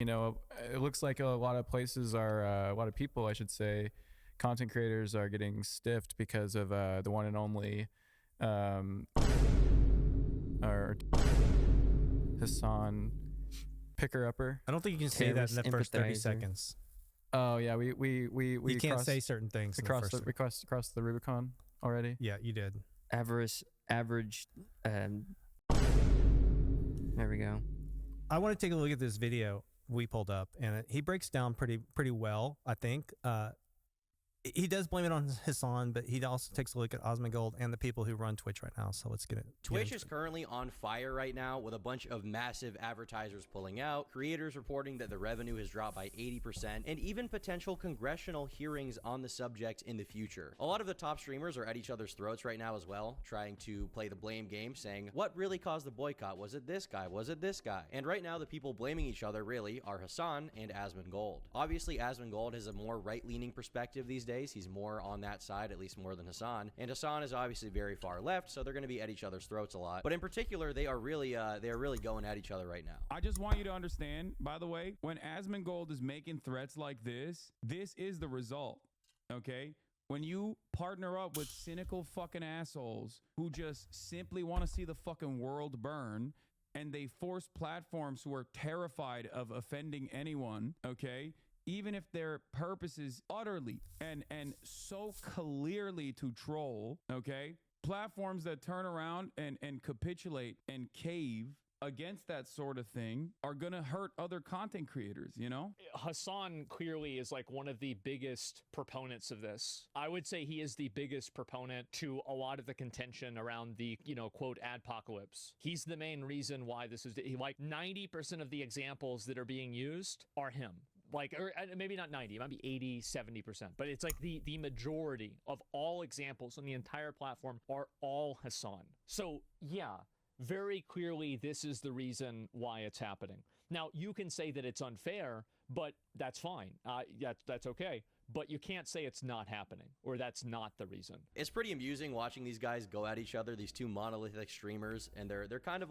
You know, it looks like a lot of places are, a lot of people, I should say, content creators are getting stiffed because of the one and only, or Hasan picker upper. I don't think you can say that in the first 30 seconds. Oh yeah, we you can't say certain things. We crossed the Rubicon already. Yeah, you did. Average. There we go. I want to take a look at this video we pulled up, and he breaks down pretty well, I think. He does blame it on Hasan, but he also takes a look at Asmongold and the people who run Twitch right now. So let's get it. Twitch is currently on fire right now with a bunch of massive advertisers pulling out, creators reporting that the revenue has dropped by 80%, and even potential congressional hearings on the subject in the future. A lot of the top streamers are at each other's throats right now as well, trying to play the blame game, saying, what really caused the boycott? Was it this guy? Was it this guy? And right now, the people blaming each other really are Hasan and Asmongold. Obviously, Asmongold has a more right-leaning perspective these days. He's more on that side, at least more than Hasan. And Hasan is obviously very far left, so they're going to be at each other's throats a lot. But in particular, they are really going at each other right now. I just want you to understand, by the way, when Asmongold is making threats like this is the result, okay? When you partner up with cynical fucking assholes who just simply want to see the fucking world burn, and they force platforms who are terrified of offending anyone, okay? Even if their purpose is utterly and so clearly to troll, okay? Platforms that turn around and capitulate and cave against that sort of thing are gonna hurt other content creators, you know? Hasan clearly is like one of the biggest proponents of this. I would say he is the biggest proponent to a lot of the contention around the, you know, quote, adpocalypse. He's the main reason why this is, like 90% of the examples that are being used are him. Like, or maybe not 90, it might be 80, 70%, but it's like the majority of all examples on the entire platform are all Hasan. So yeah, very clearly this is the reason why it's happening. Now, you can say that it's unfair, but that's fine. That's okay. But you can't say it's not happening or that's not the reason. It's pretty amusing watching these guys go at each other, these two monolithic streamers, and they're kind of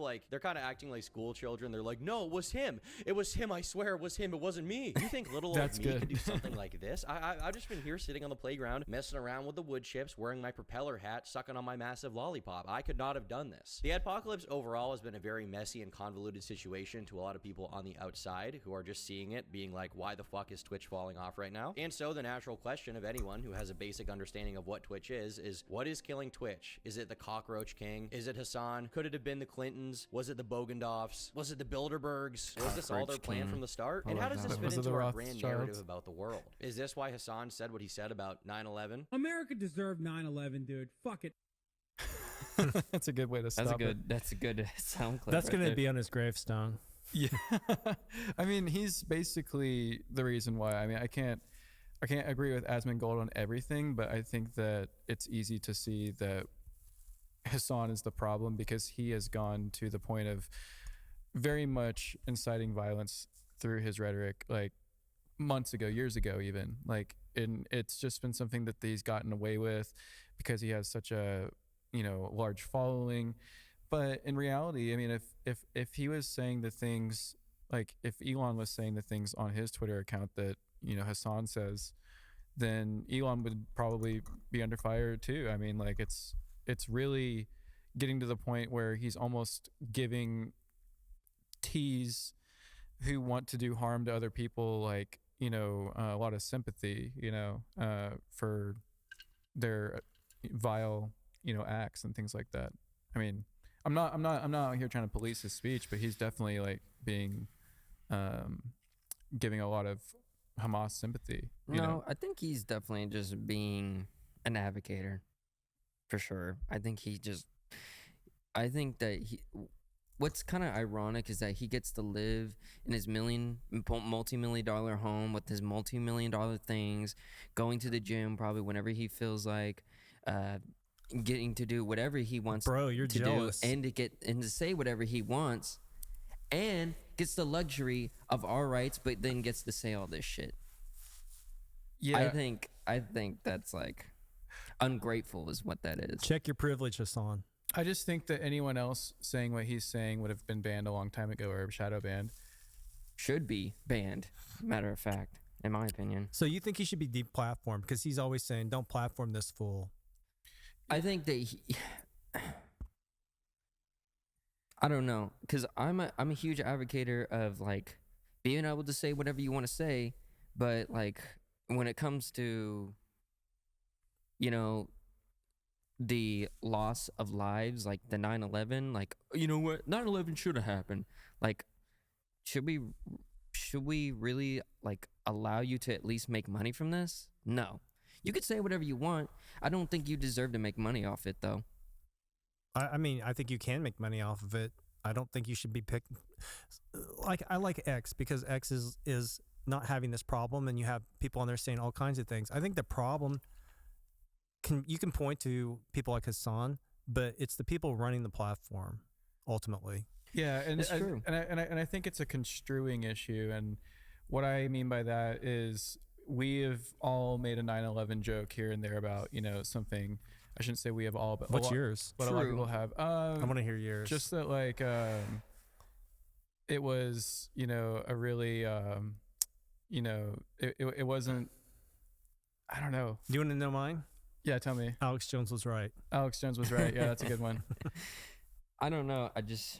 acting like school children. They're like, no, it was him. It was him. I swear it was him. It wasn't me. You think little old me could do something like this? I've just been here sitting on the playground, messing around with the wood chips, wearing my propeller hat, sucking on my massive lollipop. I could not have done this. The adpocalypse overall has been a very messy and convoluted situation to a lot of people on the outside who are just seeing it, being like, why the fuck is Twitch falling off right now? And so the natural question of anyone who has a basic understanding of what Twitch is what is killing Twitch? Is it the Cockroach King? Is it Hasan? Could it have been the Clintons? Was it the Bogendorfs? Was it the Bilderbergs? Was this all their plan from the start? And how does this fit into our grand narrative about the world? Is this why Hasan said what he said about 9/11? America deserved 9/11, dude. Fuck it. That's a good way to stop it. That's a good sound clip. That's going to be on his gravestone. Yeah. I mean, he's basically the reason why. I mean, I can't agree with Asmongold on everything, but I think that it's easy to see that Hasan is the problem because he has gone to the point of very much inciting violence through his rhetoric, like months ago, years ago even. Like, and it's just been something that he's gotten away with because he has such a, you know, large following. But in reality, I mean, if he was saying the things, like if Elon was saying the things on his Twitter account that, you know, Hasan says, then Elon would probably be under fire too. I mean, like it's really getting to the point where he's almost giving T's who want to do harm to other people, like, you know, a lot of sympathy, you know, for their vile, you know, acts and things like that. I mean, I'm not out here trying to police his speech, but he's definitely like being, giving a lot of Hamas sympathy. You know? I think he's definitely just being an advocator, for sure. I think that what's kind of ironic is that he gets to live in his multi-million-dollar home with his multi-million-dollar things, going to the gym probably whenever he feels like, getting to do whatever he wants to jealous. Do, and to say whatever he wants, and gets the luxury of our rights, but then gets to say all this shit. Yeah, I think that's like ungrateful is what that is. Check your privilege, Hasan. I just think that anyone else saying what he's saying would have been banned a long time ago or shadow banned. should be banned. Matter of fact, in my opinion. So you think he should be deplatformed because he's always saying, "Don't platform this fool." I think that I don't know, because I'm a huge advocator of like being able to say whatever you want to say, but like when it comes to, you know, the loss of lives, like the 9/11, like, you know what, 9/11 should have happened. Like, should we really like allow you to at least make money from this? No. You could say whatever you want. I don't think you deserve to make money off it, though. I mean, I think you can make money off of it. I don't think you should be picked. Like, I like X because X is not having this problem, and you have people on there saying all kinds of things. I think the problem you can point to people like Hasan, but it's the people running the platform ultimately. Yeah, and It's true. And I think it's a construing issue, and what I mean by that is we have all made a 9/11 joke here and there about, you know, something. I shouldn't say we have all, but What's yours? But a lot of True. people have. I want to hear yours. Just that, like, it was, you know, a really, you know, it wasn't. I don't know. Do you want to know mine? Yeah, tell me. Alex Jones was right. Alex Jones was right. Yeah, that's a good one. I don't know. I just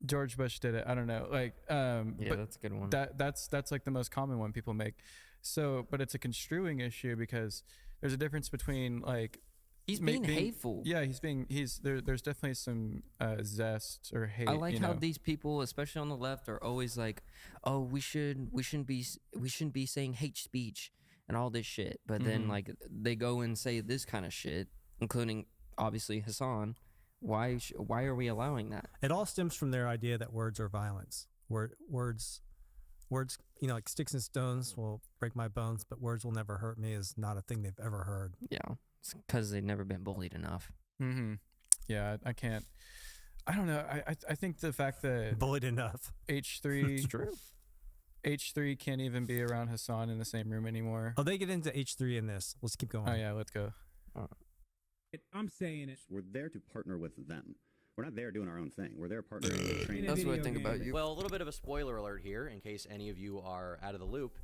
George Bush did it. I don't know. Like, yeah, but that's a good one. that's like the most common one people make. So, but it's a construing issue because there's a difference between like He's being hateful. Yeah, there's definitely some zest or hate. I like you how know? these people, especially on the left, are always like, "Oh, we shouldn't be saying hate speech and all this shit." But then like they go and say this kind of shit, including obviously Hasan. Why are we allowing that? It all stems from their idea that words are violence. Words, you know, like sticks and stones will break my bones, but words will never hurt me is not a thing they've ever heard. Yeah, it's because they've never been bullied enough. Yeah, I can't. I don't know. I think the fact that Bullied enough. H3 It's true. H3 can't even be around Hasan in the same room anymore. Oh, they get into H3 in this. Let's keep going. Oh yeah, let's go. I'm saying it. We're there to partner with them. We're not there doing our own thing. We're there partnering with training. That's what I video think game. about you. Well, a little bit of a spoiler alert here, in case any of you are out of the loop.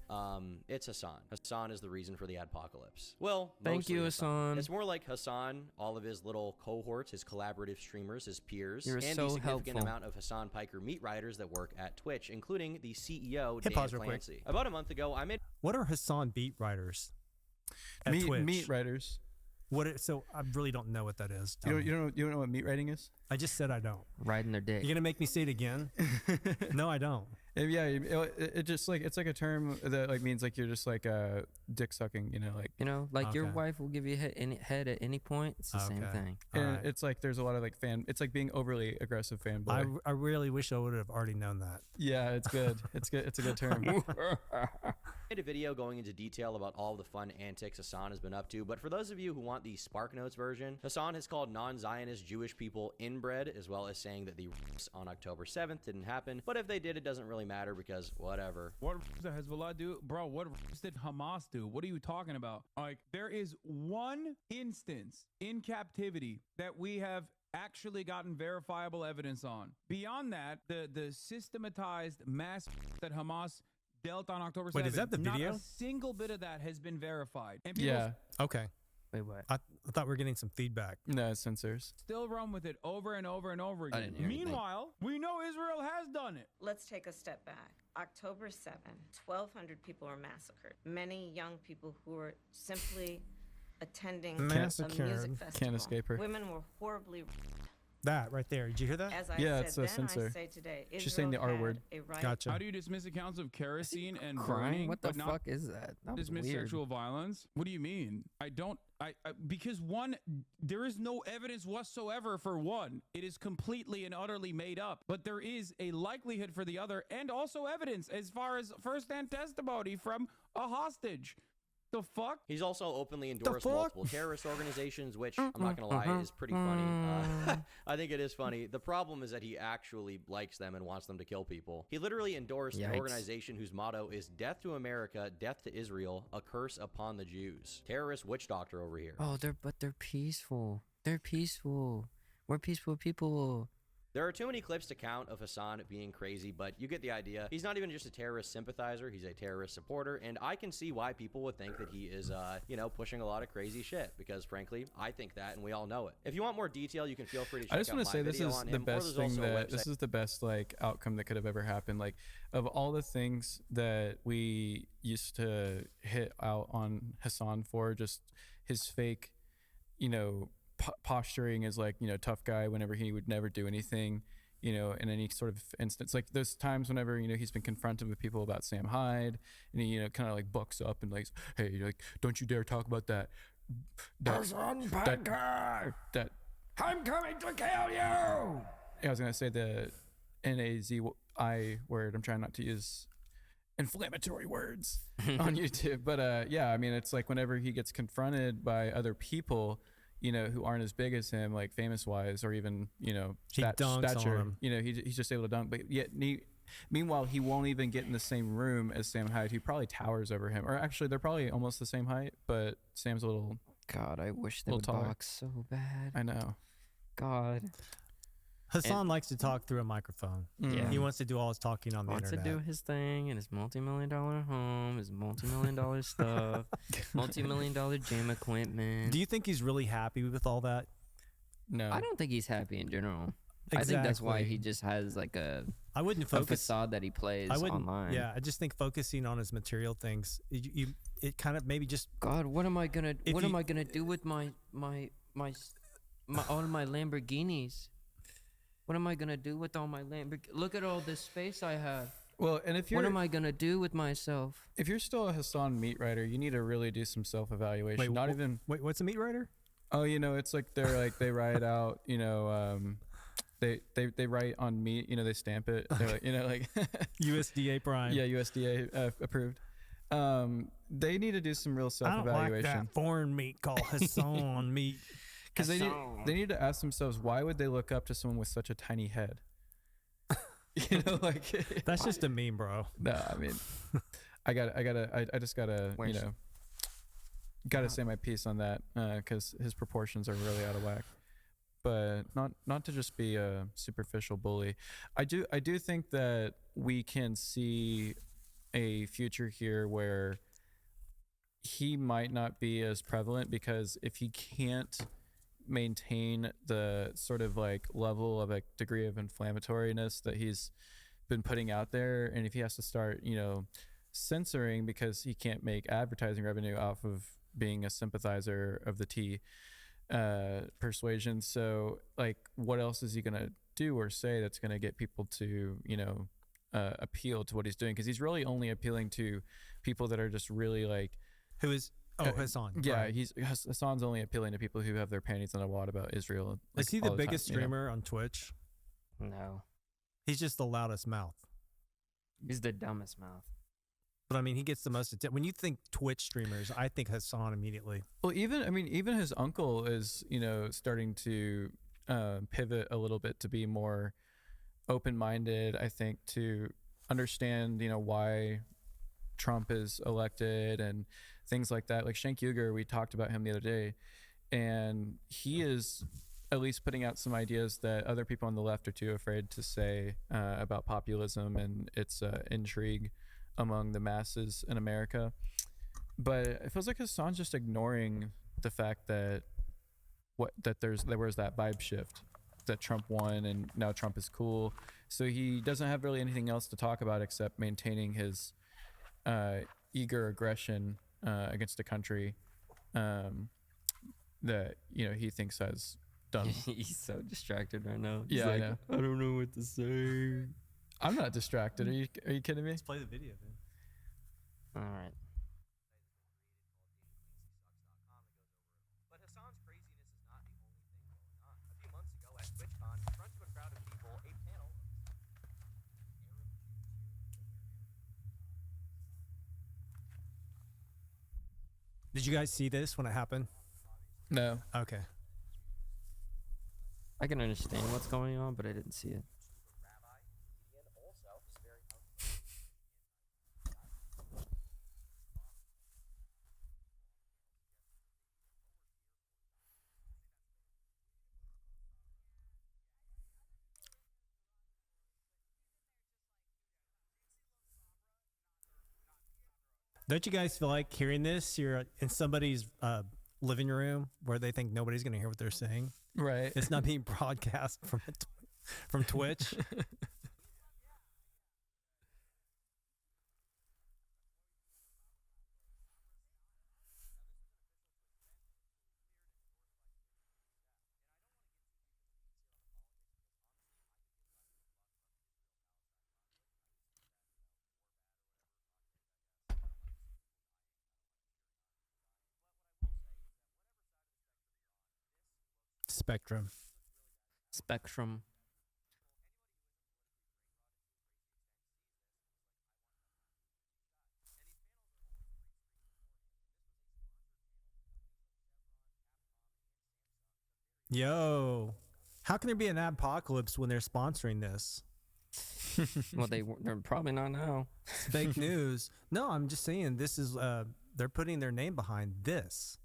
It's Hasan. Hasan is the reason for the adpocalypse. Well, Thank you, mostly Hasan. It's more like Hasan, all of his little cohorts, his collaborative streamers, his peers, You're and so the significant helpful. amount of Hasan Piker meat riders that work at Twitch, including the CEO, Hit Dan pause real quick. Clancy. About a month ago, I made What are Hasan beat writers at Twitch? Meat writers. So I really don't know what that is. You Tell me. don't know what meat writing is? I just said I don't. Riding their dick. You're gonna make me say it again? No, I don't. Yeah, it just like it's like a term that like means like you're just like dick sucking, you know, like You know, like your Okay. wife will give you head at any point. It's the same Okay. thing. All and right. it's like there's a lot of like it's like being overly aggressive fanboy. I really wish I would have already known that. Yeah, it's good. It's good. It's a good term. made a video going into detail about all the fun antics Hasan has been up to, but for those of you who want the Spark Notes version, Hasan has called non-Zionist Jewish people inbred, as well as saying that the riots on October 7th didn't happen, but if they did, it doesn't really matter because whatever. What did Hezbollah do? Bro, what did Hamas do? What are you talking about? Like, there is one instance in captivity that we have actually gotten verifiable evidence on. Beyond that, the systematized mass that Hamas dealt on October 7th, Wait, is that the video? not a single bit of that has been verified. And people Yeah. Okay. Wait, what? I thought we were getting some feedback. No, it's censors. still run with it over and over and over I again. didn't hear anything. Meanwhile, we know Israel has done it. Let's take a step back. October 7th, 1,200 people were massacred. Many young people who were simply attending a Massacred. music festival. Can't escape her. Women were horribly raped. That right there. Did you hear that? As I Yeah, said it's a then, censor. I say today. She's saying the Israel R had word. a right Gotcha. How do you dismiss accounts of kerosene and Crying? burning, What the but not fuck is that? That was dismiss weird. sexual violence? What do you mean? I because one, there is no evidence whatsoever for one. It is completely and utterly made up. But there is a likelihood for the other, and also evidence as far as firsthand testimony from a hostage. The fuck? He's also openly endorsed fuck? multiple terrorist organizations, which I'm not gonna lie is pretty funny. I think it is funny. The problem is that he actually likes them and wants them to kill people. He literally endorsed an Yikes. organization whose motto is "Death to America, Death to Israel, a curse upon the Jews." Terrorist witch doctor over here. Oh, they're peaceful. They're peaceful. We're peaceful people. There are too many clips to count of Hasan being crazy, but you get the idea. He's not even just a terrorist sympathizer, he's a terrorist supporter, and I can see why people would think that he is, pushing a lot of crazy shit, because frankly, I think that, and we all know it. If you want more detail, you can feel free to check out I just want to say this is the best thing this is the best like outcome that could have ever happened. Like, of all the things that we used to hit out on Hasan for, just his fake, posturing as like, tough guy whenever he would never do anything, in any sort of instance. Like those times whenever, he's been confronted with people about Sam Hyde, and he, kind of like bucks up and like, hey, like, don't you dare talk about that I'm coming to kill you. I was gonna say the NAZI word. I'm trying not to use inflammatory words on YouTube, but yeah, I mean, it's like whenever he gets confronted by other people, who aren't as big as him, like famous wise, or even he dunks stature, on him. He's just able to dunk. But yet, meanwhile, he won't even get in the same room as Sam Hyde, who probably towers over him. Or actually, they're probably almost the same height, but Sam's a little. God, I wish they would taller. box so bad. I know. God. Hasan likes to talk through a microphone. Yeah. He wants to do all his talking on the Wants internet. to do his thing in his multi-million-dollar home, his multi-million-dollar stuff, multi-million-dollar gym equipment. Do you think he's really happy with all that? No. I don't think he's happy in general. Exactly. I think that's why he just has like a facade that he plays online. Yeah, I just think focusing on his material things, it kind of maybe just. God, what am I gonna do with my all my Lamborghinis? What am I gonna do with all my Lamborghinis? Look at all this space I have. Well, and what am I gonna do with myself? If you're still a Hasan meat writer, you need to really do some self-evaluation. Wait, what's a meat writer? Oh, it's like they write out, they write on meat, they stamp it. They're like, USDA Prime. Yeah, USDA approved. They need to do some real self-evaluation. I don't like that foreign meat called Hasan meat. Because they need to ask themselves, why would they look up to someone with such a tiny head? That's just a meme, bro. No, I mean, I just gotta, gotta say my piece on that, because his proportions are really out of whack. But not to just be a superficial bully. I do think that we can see a future here where he might not be as prevalent, because if he can't maintain the sort of like level of a degree of inflammatoriness that he's been putting out there, and if he has to start censoring because he can't make advertising revenue off of being a sympathizer of the T persuasion, so like what else is he gonna do or say that's gonna get people to appeal to what he's doing? Because he's really only appealing to people that are just really like Hasan. Yeah, right. Hasan's only appealing to people who have their panties in a wad about Israel. Is he the biggest streamer on Twitch? No. He's just the loudest mouth. He's the dumbest mouth. But I mean, he gets the most attention. When you think Twitch streamers, I think Hasan immediately. Well, even his uncle is, starting to pivot a little bit to be more open-minded, I think, to understand, why Trump is elected and things like that. Like Cenk Uygur, we talked about him the other day, and he is at least putting out some ideas that other people on the left are too afraid to say about populism and its intrigue among the masses in America. But it feels like Hasan's just ignoring the fact that there was that vibe shift, that Trump won and now Trump is cool. So he doesn't have really anything else to talk about except maintaining his eager aggression against the country that he thinks has done. He's so distracted right now. Yeah, like, I know. I don't know what to say. I'm not distracted. Are you kidding me? Let's play the video, man. All right. But Hasan's craziness is not the only thing going on. A few months ago at TwitchCon, in front of a crowd of people, a panel of Did you guys see this when it happened? No. Okay. I can understand what's going on, but I didn't see it. Don't you guys feel like hearing this? You're in somebody's living room where they think nobody's going to hear what they're saying. Right. It's not being broadcast from Twitch. Spectrum. Spectrum. Yo, how can there be an apocalypse when they're sponsoring this? Well, they're probably not now. It's fake news. No, I'm just saying this is they're putting their name behind this.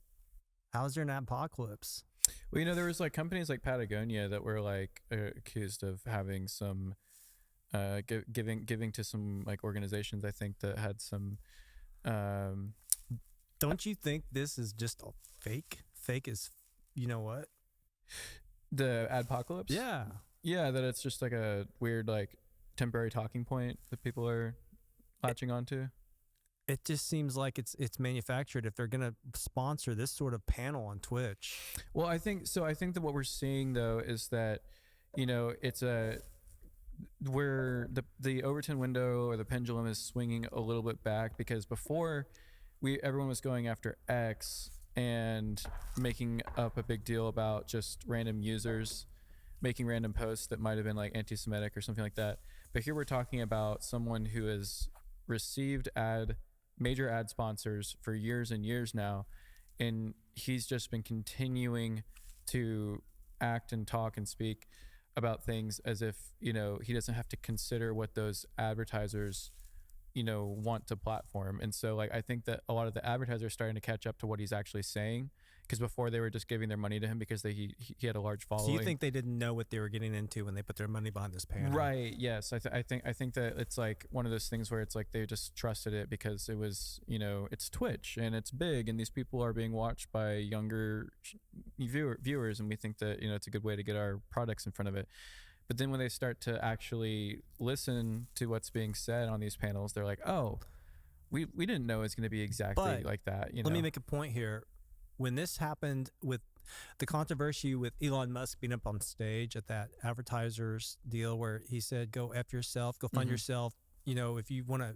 How is there an apocalypse? Well, there was like companies like Patagonia that were like accused of having some giving to some like organizations, I think, that had some Don't you think this is just a fake? Fake is, you know what? The adpocalypse? Yeah. Yeah, that it's just like a weird like temporary talking point that people are latching onto. It just seems like it's manufactured if they're going to sponsor this sort of panel on Twitch. Well, I think that what we're seeing though is that, it's where the Overton window or the pendulum is swinging a little bit back, because before everyone was going after X and making up a big deal about just random users making random posts that might have been like anti-Semitic or something like that. But here we're talking about someone who has received major ad sponsors for years and years now, and he's just been continuing to act and talk and speak about things as if he doesn't have to consider what those advertisers want to platform. And so like I think that a lot of the advertisers are starting to catch up to what he's actually saying, because before they were just giving their money to him because he had a large following. So you think they didn't know what they were getting into when they put their money behind this panel? Right. Yes. I think that it's like one of those things where it's like they just trusted it because it was it's Twitch and it's big and these people are being watched by younger viewers, and we think that it's a good way to get our products in front of it. But then when they start to actually listen to what's being said on these panels, they're like, oh, we didn't know it's going to be exactly like that. Let me make a point here. When this happened with the controversy with Elon Musk being up on stage at that advertisers deal where he said, go F yourself, go find yourself, if you want to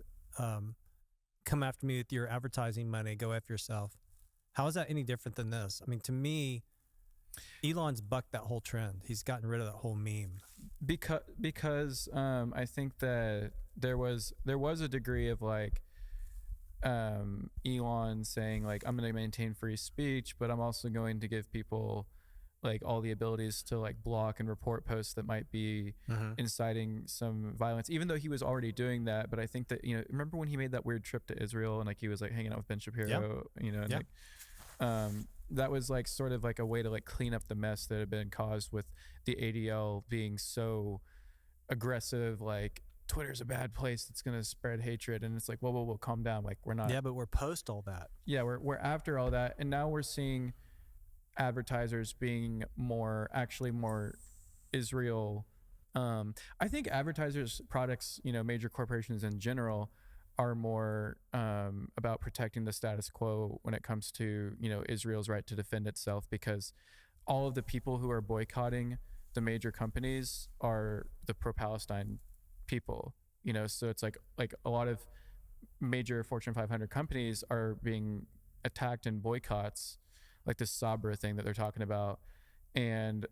come after me with your advertising money, go F yourself. How is that any different than this? I mean, to me, Elon's bucked that whole trend. He's gotten rid of that whole meme. Because I think that there was a degree of like Elon saying like, I'm going to maintain free speech, but I'm also going to give people like all the abilities to like block and report posts that might be inciting some violence, even though he was already doing that. But I think that remember when he made that weird trip to Israel and like he was like hanging out with Ben Shapiro, and like that was like sort of like a way to like clean up the mess that had been caused with the ADL being so aggressive, like Twitter's a bad place that's going to spread hatred. And it's like, whoa, calm down. Like we're not. Yeah, but we're post all that. Yeah, we're after all that. And now we're seeing advertisers being more Israel. I think advertisers' products, major corporations in general, are more about protecting the status quo when it comes to Israel's right to defend itself, because all of the people who are boycotting the major companies are the pro-Palestine people, so it's like a lot of major Fortune 500 companies are being attacked in boycotts, like this Sabra thing that they're talking about, and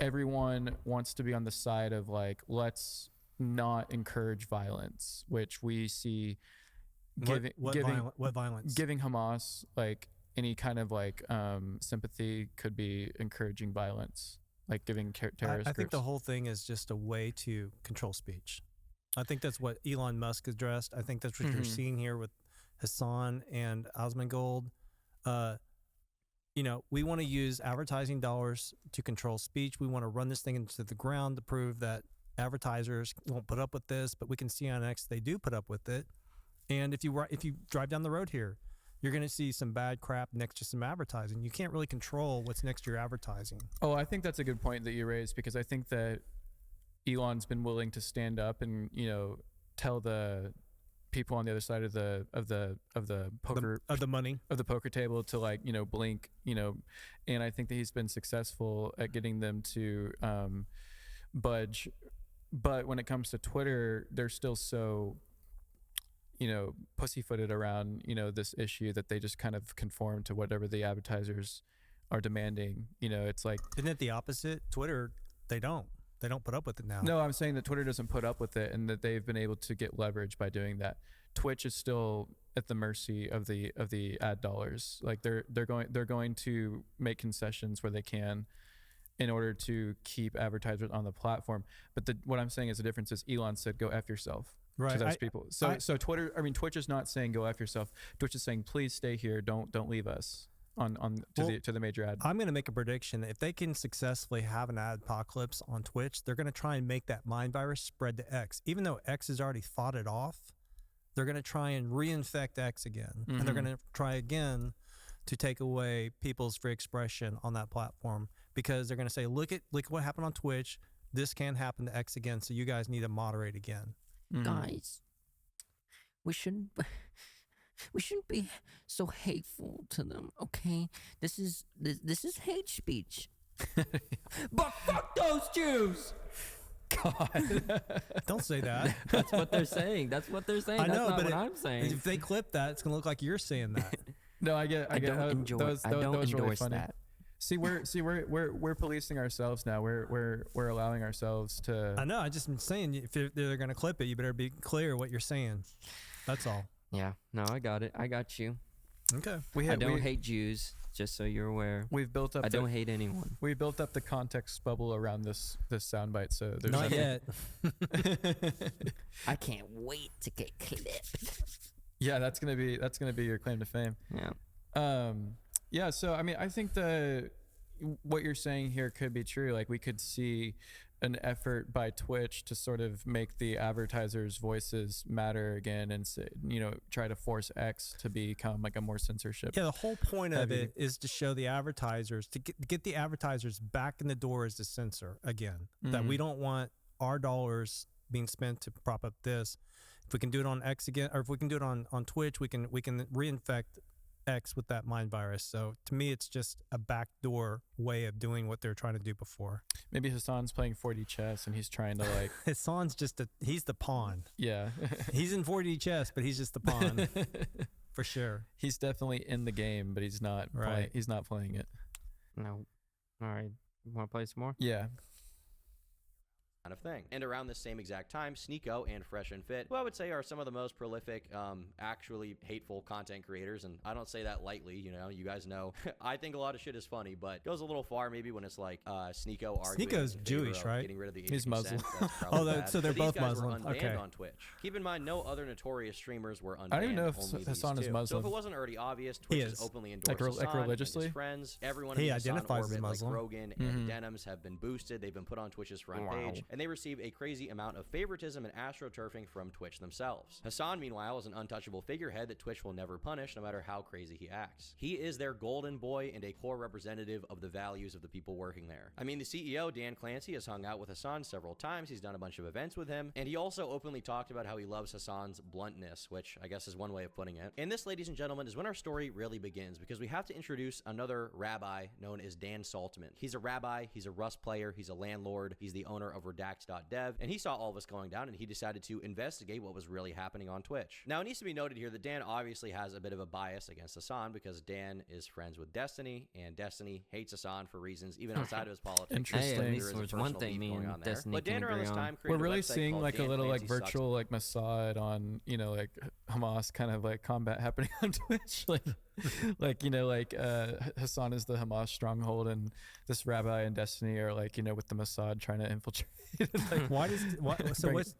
everyone wants to be on the side of like, let's not encourage violence, which we see what violence? Giving Hamas like any kind of like sympathy could be encouraging violence, like giving terrorist I think groups. the whole thing is just a way to control speech. I think that's what Elon Musk addressed. I think that's what you're seeing here with Hasan and Asmongold. We want to use advertising dollars to control speech. We want to run this thing into the ground to prove that advertisers won't put up with this, but we can see on X they do put up with it. And if you drive down the road here, you're going to see some bad crap next to some advertising. You can't really control what's next to your advertising. Oh, I think that's a good point that you raised, because I think that Elon's been willing to stand up and, you know, tell the people on the other side of the poker of the money of the poker table to, like, you know, blink, you know, and I think that he's been successful at getting them to budge. But when it comes to Twitter, they're still so, you know, pussyfooted around, you know, this issue that they just kind of conform to whatever the advertisers are demanding. You know, it's like, isn't it the opposite? Twitter, they don't put up with it now. No, I'm saying that Twitter doesn't put up with it, and that they've been able to get leverage by doing that. Twitch is still at the mercy of the ad dollars. Like they're going to make concessions where they can in order to keep advertisers on the platform. But what I'm saying is the difference is Elon said, "Go F yourself." Right. To those people. So Twitch is not saying go F yourself. Twitch is saying, please stay here. Don't leave us to the major ad. I'm going to make a prediction. If they can successfully have an ad apocalypse on Twitch, they're going to try and make that mind virus spread to X. Even though X has already fought it off, they're going to try and reinfect X again. And they're going to try again to take away people's free expression on that platform, because they're going to say, look at what happened on Twitch. This can happen to X again, so you guys need to moderate again. Guys, we shouldn't be so hateful to them, okay? This is hate speech. But fuck those Jews. God, don't say that. That's what they're saying. That's what they're saying. I know, that's not but what I'm saying. If they clip that, it's gonna look like you're saying that. No, I get. I don't that was really funny. that. See, we're policing ourselves now. We're allowing ourselves to. I know. I just been saying, if they're gonna clip it, you better be clear what you're saying. That's all. Yeah. No, I got it. I got you. Okay. I don't hate Jews, just so you're aware. We've built up. I don't hate anyone. We built up the context bubble around this soundbite, so there's not yet. I can't wait to get clipped. Yeah, that's gonna be your claim to fame. Yeah. Yeah. So I mean, I think what you're saying here could be true. Like, we could see an effort by Twitch to sort of make the advertisers' voices matter again, and say, you know, try to force X to become like a more censorship. Yeah, the whole point of it is to show the advertisers, to get the advertisers back in the door as the censor again. That we don't want our dollars being spent to prop up this. If we can do it on X again, or if we can do it on Twitch, we can reinfect X with that mind virus. So to me, it's just a backdoor way of doing what they're trying to do before. Maybe Hasan's playing 4D chess and he's trying to like. Hasan's he's the pawn. Yeah. He's in 4D chess, but he's just the pawn. For sure. He's definitely in the game, but he's not. Right. He's not playing it. No. All right. You want to play some more? Yeah. Kind of thing. And around this same exact time, Sneeko and Fresh and Fit, who I would say are some of the most prolific, actually hateful content creators, and I don't say that lightly, you know, you guys know, I think a lot of shit is funny, but it goes a little far maybe when it's like Sneeko arguing. Sneeko's Jewish, right? Getting rid of the He's Muslim. So they're both these guys Muslim. Were unbanned Okay. on Twitch. Keep in mind, no other notorious streamers were unbanned. I don't even know if only Hasan these is two. Muslim. So if it wasn't already obvious, Twitch is openly endorsed like religiously? and his friends. Everyone He in the Hasan identifies as orbit, Muslim. like Rogan and Denims, have been boosted. They've been put on Twitch's front page, and they receive a crazy amount of favoritism and astroturfing from Twitch themselves. Hasan, meanwhile, is an untouchable figurehead that Twitch will never punish, no matter how crazy he acts. He is their golden boy and a core representative of the values of the people working there. I mean, the CEO, Dan Clancy, has hung out with Hasan several times. He's done a bunch of events with him, and he also openly talked about how he loves Hasan's bluntness, which I guess is one way of putting it. And this, ladies and gentlemen, is when our story really begins, because we have to introduce another rabbi known as Dan Saltman. He's a rabbi, he's a Rust player, he's a landlord, he's the owner of Redact.dev, and he saw all of us going down, and he decided to investigate what was really happening on Twitch. Now, it needs to be noted here that Dan obviously has a bit of a bias against Hasan, because Dan is friends with Destiny, and Destiny hates Hasan for reasons even outside of his politics. Interesting. Hey, at There least is a there's one personal thing beef me going and on there. Destiny But Dan can around agree this on. time We're created a really website seeing called like a Dan little like Clancy Sucks. virtual like Mossad on, you know, like Hamas kind of like combat happening on Twitch. Like, you know, like Hasan is the Hamas stronghold, and this rabbi and Destiny are like, you know, with the Mossad trying to infiltrate.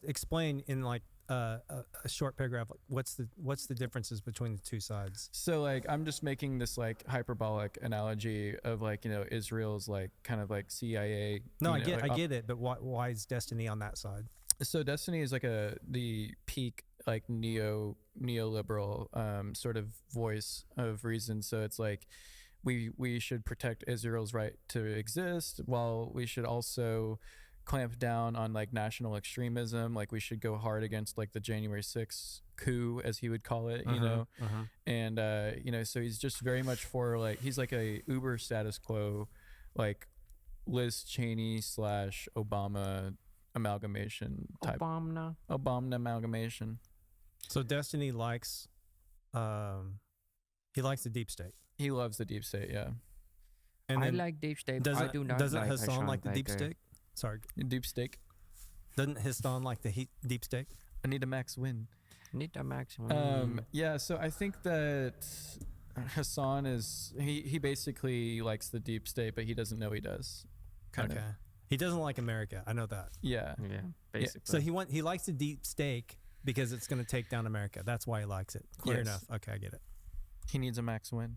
Explain in like a short paragraph, like, what's the differences between the two sides? So like, I'm just making this like hyperbolic analogy of like, you know, Israel's like kind of like CIA. No, you know, I get it, but why is Destiny on that side? So Destiny is like the peak like neoliberal sort of voice of reason. So it's like we should protect Israel's right to exist, while we should also clamp down on like national extremism. Like we should go hard against like the January 6th coup, as he would call it, you know. And so he's just very much for like, he's like a uber status quo, like Liz Cheney / Obama amalgamation type. Obama amalgamation. So Destiny likes, he likes the deep state. He loves the deep state, yeah. And I like deep state. Doesn't, I do not doesn't like Hasan like the deep Baker. state? Sorry, Deep steak. doesn't Hasan like the deep state? I need a max win. Need a maximum. Yeah, so I think that Hasan is he basically likes the deep state, but he doesn't know he does. Kind of. He doesn't like America. I know that. Yeah. Yeah, basically. So he likes the deep steak because it's going to take down America. That's why he likes it. Clear Yes. enough. Okay, I get it. He needs a max win.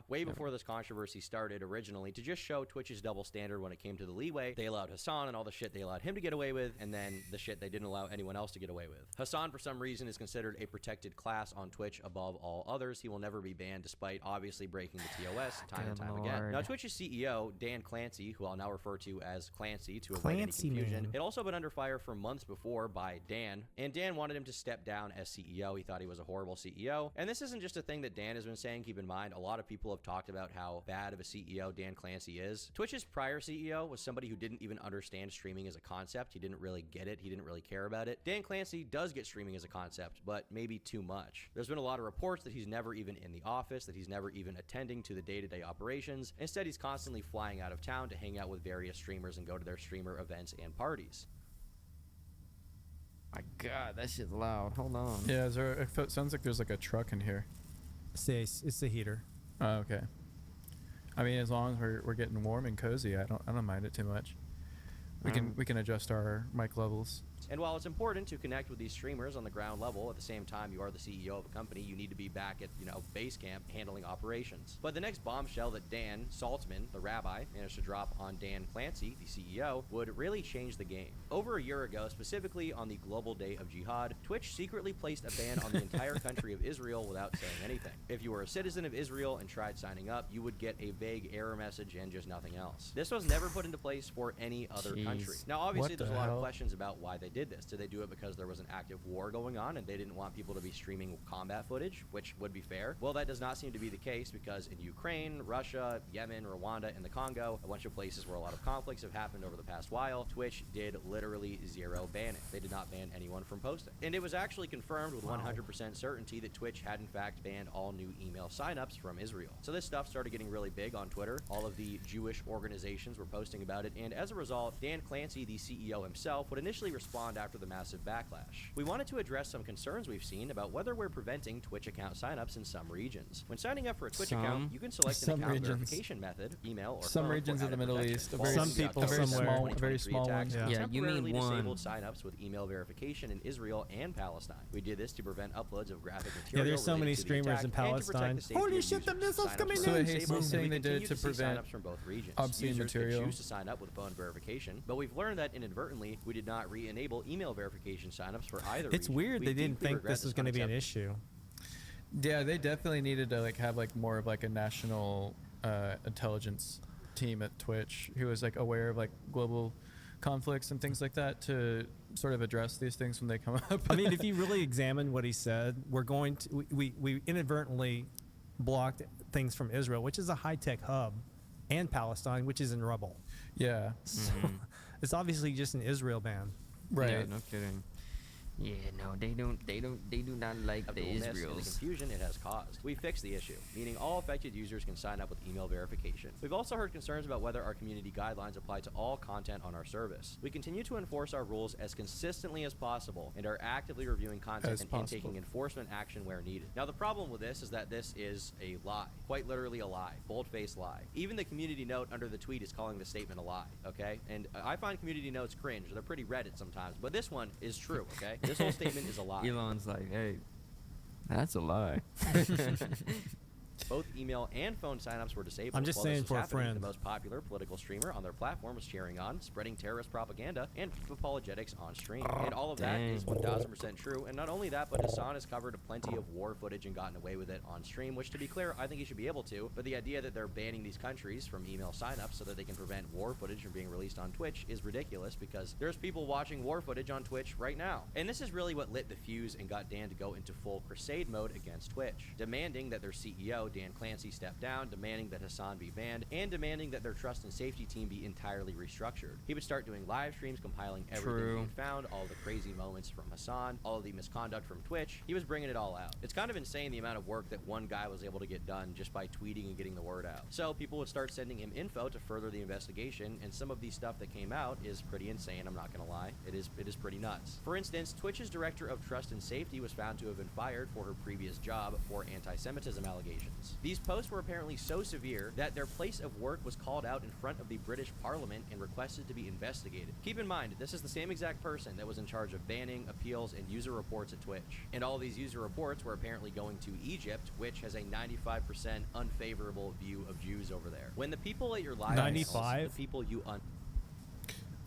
Way before this controversy started originally, to just show Twitch's double standard when it came to the leeway. They allowed Hasan and all the shit they allowed him to get away with, and then the shit they didn't allow anyone else to get away with. Hasan, for some reason, is considered a protected class on Twitch above all others. He will never be banned, despite obviously breaking the TOS time and time again. Now, Twitch's CEO, Dan Clancy, who I'll now refer to as Clancy to avoid any confusion, had also been under fire for months before by Dan, and Dan wanted him to step down as CEO. He thought he was a horrible CEO, and this isn't just a thing that Dan has been saying. Keep in mind, a lot of people have talked about how bad of a CEO Dan Clancy is. Twitch's prior CEO was somebody who didn't even understand streaming as a concept. He didn't really get it. He didn't really care about it. Dan Clancy does get streaming as a concept, but maybe too much. There's been a lot of reports that he's never even in the office, that he's never even attending to the day-to-day operations. Instead, he's constantly flying out of town to hang out with various streamers and go to their streamer events and parties. My God, that shit's loud. Hold on. Yeah, it sounds like there's like a truck in here. It's the heater. Oh, okay. I mean, as long as we're getting warm and cozy, I don't mind it too much. We can adjust our mic levels. And while it's important to connect with these streamers on the ground level, at the same time you are the CEO of a company, you need to be back at, base camp handling operations. But the next bombshell that Dan Saltzman, the rabbi, managed to drop on Dan Clancy, the CEO, would really change the game. Over a year ago, specifically on the Global Day of Jihad, Twitch secretly placed a ban on the entire country of Israel without saying anything. If you were a citizen of Israel and tried signing up, you would get a vague error message and just nothing else. This was never put into place for any other country. Now, obviously, there's a lot of questions about why they did this. Did they do it because there was an active war going on and they didn't want people to be streaming combat footage, which would be fair? Well, that does not seem to be the case, because in Ukraine, Russia, Yemen, Rwanda, and the Congo, a bunch of places where a lot of conflicts have happened over the past while, Twitch did literally zero banning. They did not ban anyone from posting. And it was actually confirmed with 100% certainty that Twitch had in fact banned all new email signups from Israel. So this stuff started getting really big on Twitter. All of the Jewish organizations were posting about it, and as a result, Dan Clancy, the CEO himself, would initially respond after the massive backlash. We wanted to address some concerns we've seen about whether we're preventing Twitch account signups in some regions. When signing up for a Twitch account, you can select an account verification method, email, or some phone regions for of the added Middle protection. East, Some people somewhere. very small ones. Yeah, you mean temporarily one. disabled signups with email verification in Israel and Palestine. We did this to prevent uploads of graphic material. Yeah, there's so many related to the streamers attack in and to protect Palestine. the safety Holy of shit, the users. missiles Signups coming were So in! hey, disabled, he's saying and we they did continue to to see prevent signups from both regions. obscene Users could material. choose to sign up with phone verification, but we've learned that inadvertently we did not re-enable email verification signups for either It's region. weird We they didn't deeply think regret this was going to be an unacceptable- issue. Yeah, they definitely needed to like have like more of like a national intelligence team at Twitch who was like aware of like global conflicts and things like that to sort of address these things when they come up. I mean, if you really examine what he said, we inadvertently blocked things from Israel, which is a high-tech hub, and Palestine, which is in rubble. Yeah. So it's obviously just an Israel ban. Right. Yeah, no kidding. Yeah, no, they do not like the and the Israels. confusion it has caused. We fixed the issue, meaning all affected users can sign up with email verification. We've also heard concerns about whether our community guidelines apply to all content on our service. We continue to enforce our rules as consistently as possible and are actively reviewing content and taking enforcement action where needed. Now, the problem with this is that this is a lie. Quite literally a lie. Bold-faced lie. Even the community note under the tweet is calling the statement a lie, okay? And I find community notes cringe. They're pretty Reddit sometimes, but this one is true, okay? This whole statement is a lie. Elon's like, hey, that's a lie. Both email and phone signups were disabled. I'm just While this saying was for a happening, friend. The most popular political streamer on their platform was cheering on, spreading terrorist propaganda, and apologetics on stream. And all of that is 1,000% true. And not only that, but Hasan has covered plenty of war footage and gotten away with it on stream, which, to be clear, I think he should be able to. But the idea that they're banning these countries from email signups so that they can prevent war footage from being released on Twitch is ridiculous, because there's people watching war footage on Twitch right now. And this is really what lit the fuse and got Dan to go into full crusade mode against Twitch, demanding that their CEO, Dan Clancy, step down, demanding that Hasan be banned, and demanding that their trust and safety team be entirely restructured. He would start doing live streams, compiling everything he had found, all the crazy moments from Hasan, all of the misconduct from Twitch. He was bringing it all out. It's kind of insane the amount of work that one guy was able to get done just by tweeting and getting the word out. So people would start sending him info to further the investigation, and some of the stuff that came out is pretty insane, I'm not gonna lie. It is pretty nuts. For instance, Twitch's director of trust and safety was found to have been fired for her previous job for anti-Semitism allegations. These posts were apparently so severe that their place of work was called out in front of the British Parliament and requested to be investigated. Keep in mind, this is the same exact person that was in charge of banning, appeals, and user reports at Twitch. And all these user reports were apparently going to Egypt, which has a 95% unfavorable view of Jews over there. When the people at your live 95? the people you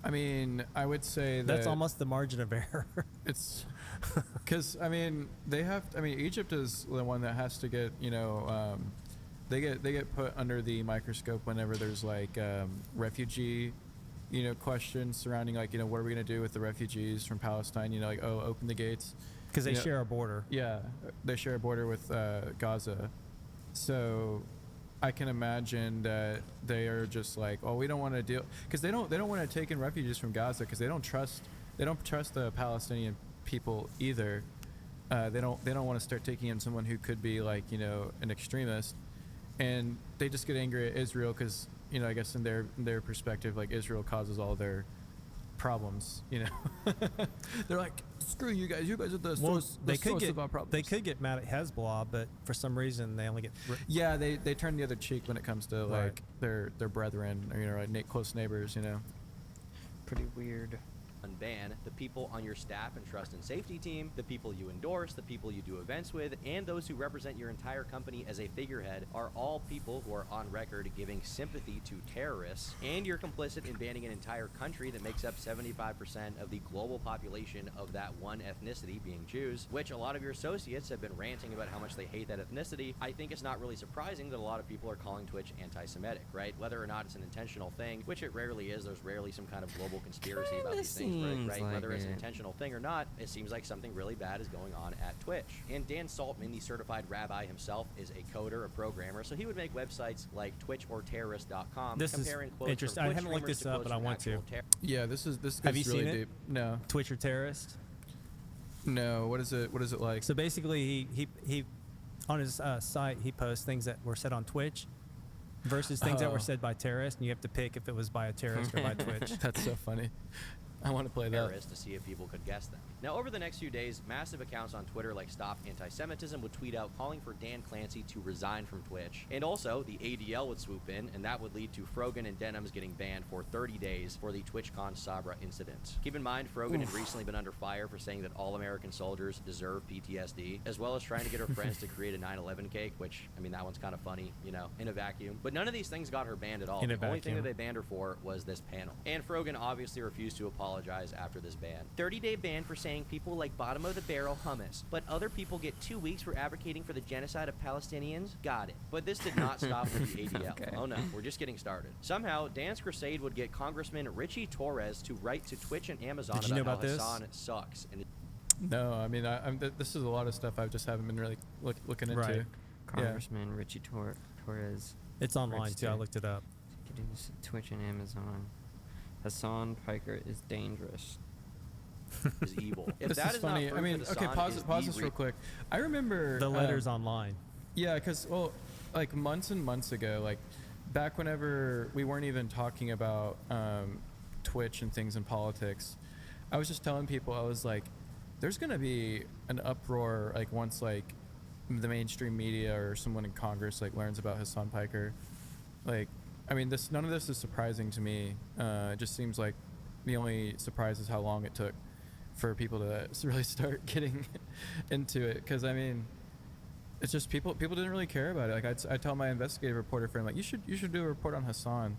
I mean, I would say that That's almost the margin of error. it's because I mean Egypt is the one that has to get they get put under the microscope whenever there's like refugee questions surrounding like what are we gonna do with the refugees from Palestine, like, oh, open the gates Because they share a border. Yeah, they share a border with Gaza, so I can imagine that they are just like, oh, we don't want to deal, because they don't want to take in refugees from Gaza because they don't trust the Palestinian people either. They don't want to start taking in someone who could be like an extremist, and they just get angry at Israel because I guess in their perspective, like, Israel causes all their problems. They're like, screw you guys are the source, of our problems. They could get mad at Hezbollah, but for some reason they only get yeah, they turn the other cheek when it comes to like their brethren, or like close neighbors. Pretty weird. Unban the people on your staff and trust and safety team, the people you endorse, the people you do events with, and those who represent your entire company as a figurehead are all people who are on record giving sympathy to terrorists, and you're complicit in banning an entire country that makes up 75% of the global population of that one ethnicity, being Jews, which a lot of your associates have been ranting about how much they hate that ethnicity. I think it's not really surprising that a lot of people are calling Twitch anti-Semitic, right? Whether or not it's an intentional thing, which it rarely is. There's rarely some kind of global conspiracy about these things. Right? Like Whether it's an intentional thing or not, it seems like something really bad is going on at Twitch. And Dan Saltman, the certified rabbi himself, is a coder, a programmer, so he would make websites like twitchorterrorist.com comparing quotes interesting. from I Twitch haven't looked streamers this to up, quotes but I from want to. actual Yeah, this gets Have you really seen it? deep. No. Twitch or terrorist. No, what is it like? So basically, he on his site he posts things that were said on Twitch versus things that were said by terrorists, and you have to pick if it was by a terrorist or by Twitch. That's so funny. I want to play that. terrorists to see if people could guess them. Now, over the next few days, massive accounts on Twitter like Stop Anti-Semitism would tweet out calling for Dan Clancy to resign from Twitch. And also, the ADL would swoop in, and that would lead to Frogan and Denham's getting banned for 30 days for the TwitchCon Sabra incident. Keep in mind, Frogan had recently been under fire for saying that all American soldiers deserve PTSD, as well as trying to get her friends to create a 9/11 cake, which, I mean, that one's kind of funny, in a vacuum. But none of these things got her banned at all. The only thing that they banned her for was this panel. And Frogan obviously refused to apologize after this ban. 30-day ban for saying people like bottom-of-the-barrel hummus, but other people get 2 weeks for advocating for the genocide of Palestinians? Got it. But this did not stop with the ADL. Okay. Oh no, we're just getting started. Somehow, Dan's crusade would get Congressman Richie Torres to write to Twitch and Amazon about how Hasan sucks. And no, I mean, this is a lot of stuff I just haven't been really looking into. Right. Congressman Richie Torres. It's online too. I looked it up. Twitch and Amazon. Hasan Piker is dangerous. Is evil. If this that is is funny. Not I mean, okay, pause this real quick. I remember the letters online. Yeah, because like months and months ago, like back whenever we weren't even talking about Twitch and things in politics, I was just telling people, I was like, there's gonna be an uproar like once like the mainstream media or someone in Congress like learns about Hasan Piker. Like, I mean, none of this is surprising to me. It just seems like the only surprise is how long it took for people to really start getting into it. Because I mean, It's just people didn't really care about it. Like I tell my investigative reporter friend, like, you should do a report on Hasan,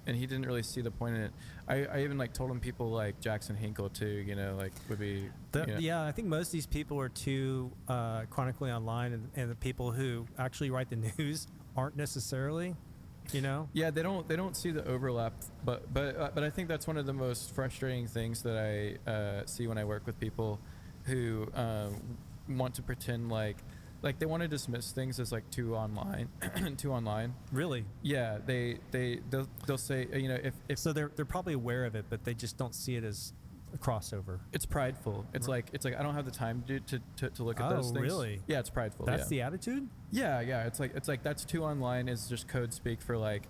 and he didn't really see the point in it. I even like told him people like Jackson Hinkle too, you know, like would be. Yeah, I think most of these people are too chronically online, and the people who actually write the news aren't necessarily, you know. Yeah, they don't see the overlap, but I think that's one of the most frustrating things that I see when I work with people who want to pretend like they want to dismiss things as like too online. Really? Yeah, they'll say, you know, if so they're probably aware of it, but they just don't see it as a crossover. It's prideful. It's like I don't have the time to look at those things. Oh, really? Yeah, it's prideful. That's the attitude? Yeah. It's like that's too online is just code speak for like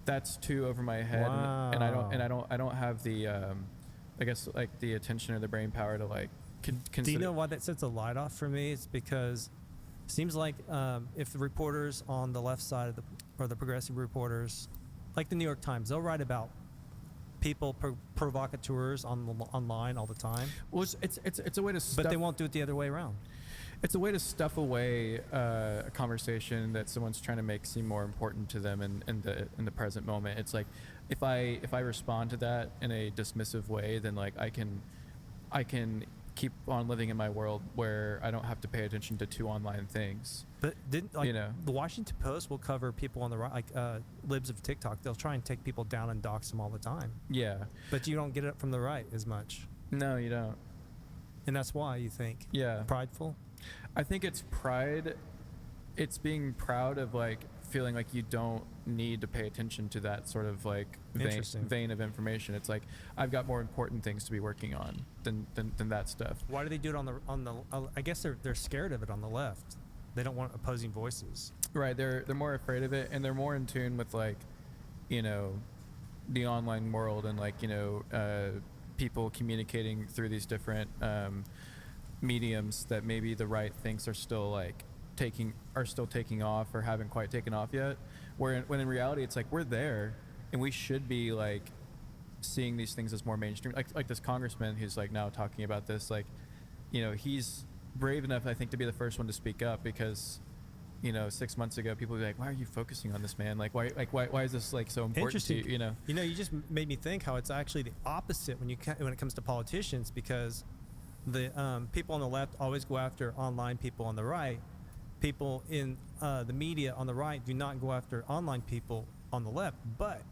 that's too over my head. Wow. And I don't have the I guess like the attention or the brain power to like consider. Do you know why that sets a light off for me? It's because it seems like if the reporters on the left side or the progressive reporters, like the New York Times, they'll write about people provocateurs online all the time. Well, it's a way to stuff, but they won't do it the other way around. It's a way to stuff away a conversation that someone's trying to make seem more important to them in the present moment. It's like if I respond to that in a dismissive way, then like I can keep on living in my world where I don't have to pay attention to two online things. But you know, the Washington Post will cover people on the right, like libs of TikTok. They'll try and take people down and dox them all the time. Yeah. But you don't get it from the right as much. No, you don't. And that's why you think. Yeah. Prideful? I think it's pride. It's being proud of like feeling like you don't need to pay attention to that sort of like vein of information. It's like I've got more important things to be working on than that stuff. Why do they do it on the I guess they're scared of it on the left. They don't want opposing voices. Right. They're more afraid of it, and they're more in tune with like, you know, the online world and like, you know, people communicating through these different mediums that maybe the right thinks are still taking off or haven't quite taken off yet. When in reality it's like we're there, and we should be like seeing these things as more mainstream. Like this congressman who's like now talking about this, like, you know, he's brave enough, I think, to be the first one to speak up because, you know, 6 months ago people would be like, why are you focusing on this, man? Like why is this like so important to you? You know, you just made me think how it's actually the opposite when it comes to politicians, because the people on the left always go after online people on the right. People in the media on the right do not go after online people on the left, but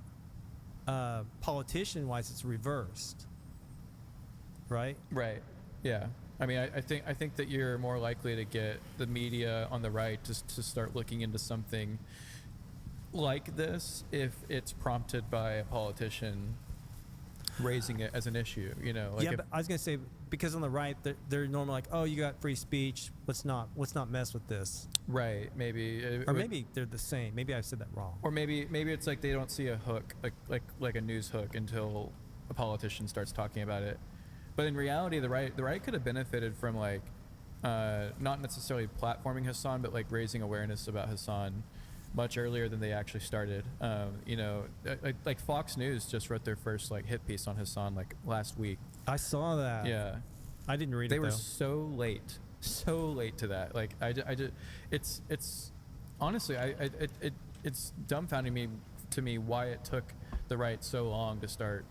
politician-wise, it's reversed, right? Right. Yeah. I mean, I think that you're more likely to get the media on the right to start looking into something like this if it's prompted by a politician raising it as an issue, you know. Like yeah, but I was gonna say, because on the right they're normally like, oh, you got free speech, let's not mess with this. Right. Maybe. Or maybe they're the same. Maybe I said that wrong. Or maybe it's like they don't see a hook, like a news hook, until a politician starts talking about it. But in reality, the right could have benefited from like not necessarily platforming Hasan, but like raising awareness about Hasan much earlier than they actually started. You know, like Fox News just wrote their first like hit piece on Hasan like last week. I saw that. Yeah, I didn't read it. They were so late to that. Like I just it's honestly it's dumbfounding to me why it took the right so long to start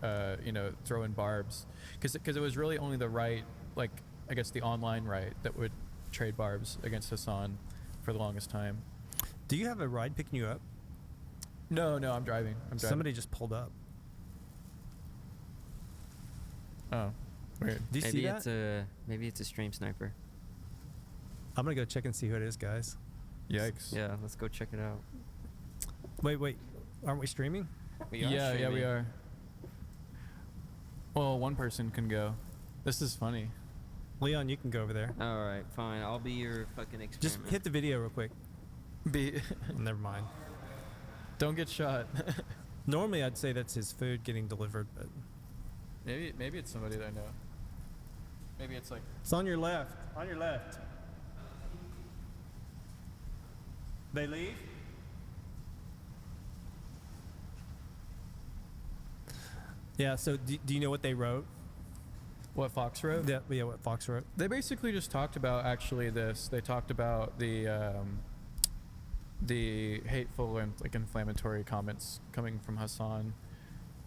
you know, throwing barbs, because it was really only the right, like I guess the online right, that would trade barbs against Hasan for the longest time. Do you have a ride picking you up? No, I'm driving. Somebody just pulled up. Oh, weird. Do you see that? Maybe it's a stream sniper. I'm gonna go check and see who it is, guys. Yikes. Yeah, let's go check it out. Wait, aren't we streaming? We are yeah, streaming. we are. Well, one person can go. This is funny. Leon, you can go over there. All right, fine. I'll be your fucking experiment. Just hit the video real quick. Never mind. Don't get shot. Normally, I'd say that's his food getting delivered, but maybe it's somebody that I know. Maybe it's like it's on your left. On your left. They leave. Yeah. So do you know what they wrote? What Fox wrote? Yeah, what Fox wrote. They basically just talked about actually this. They talked about the hateful and like inflammatory comments coming from Hasan,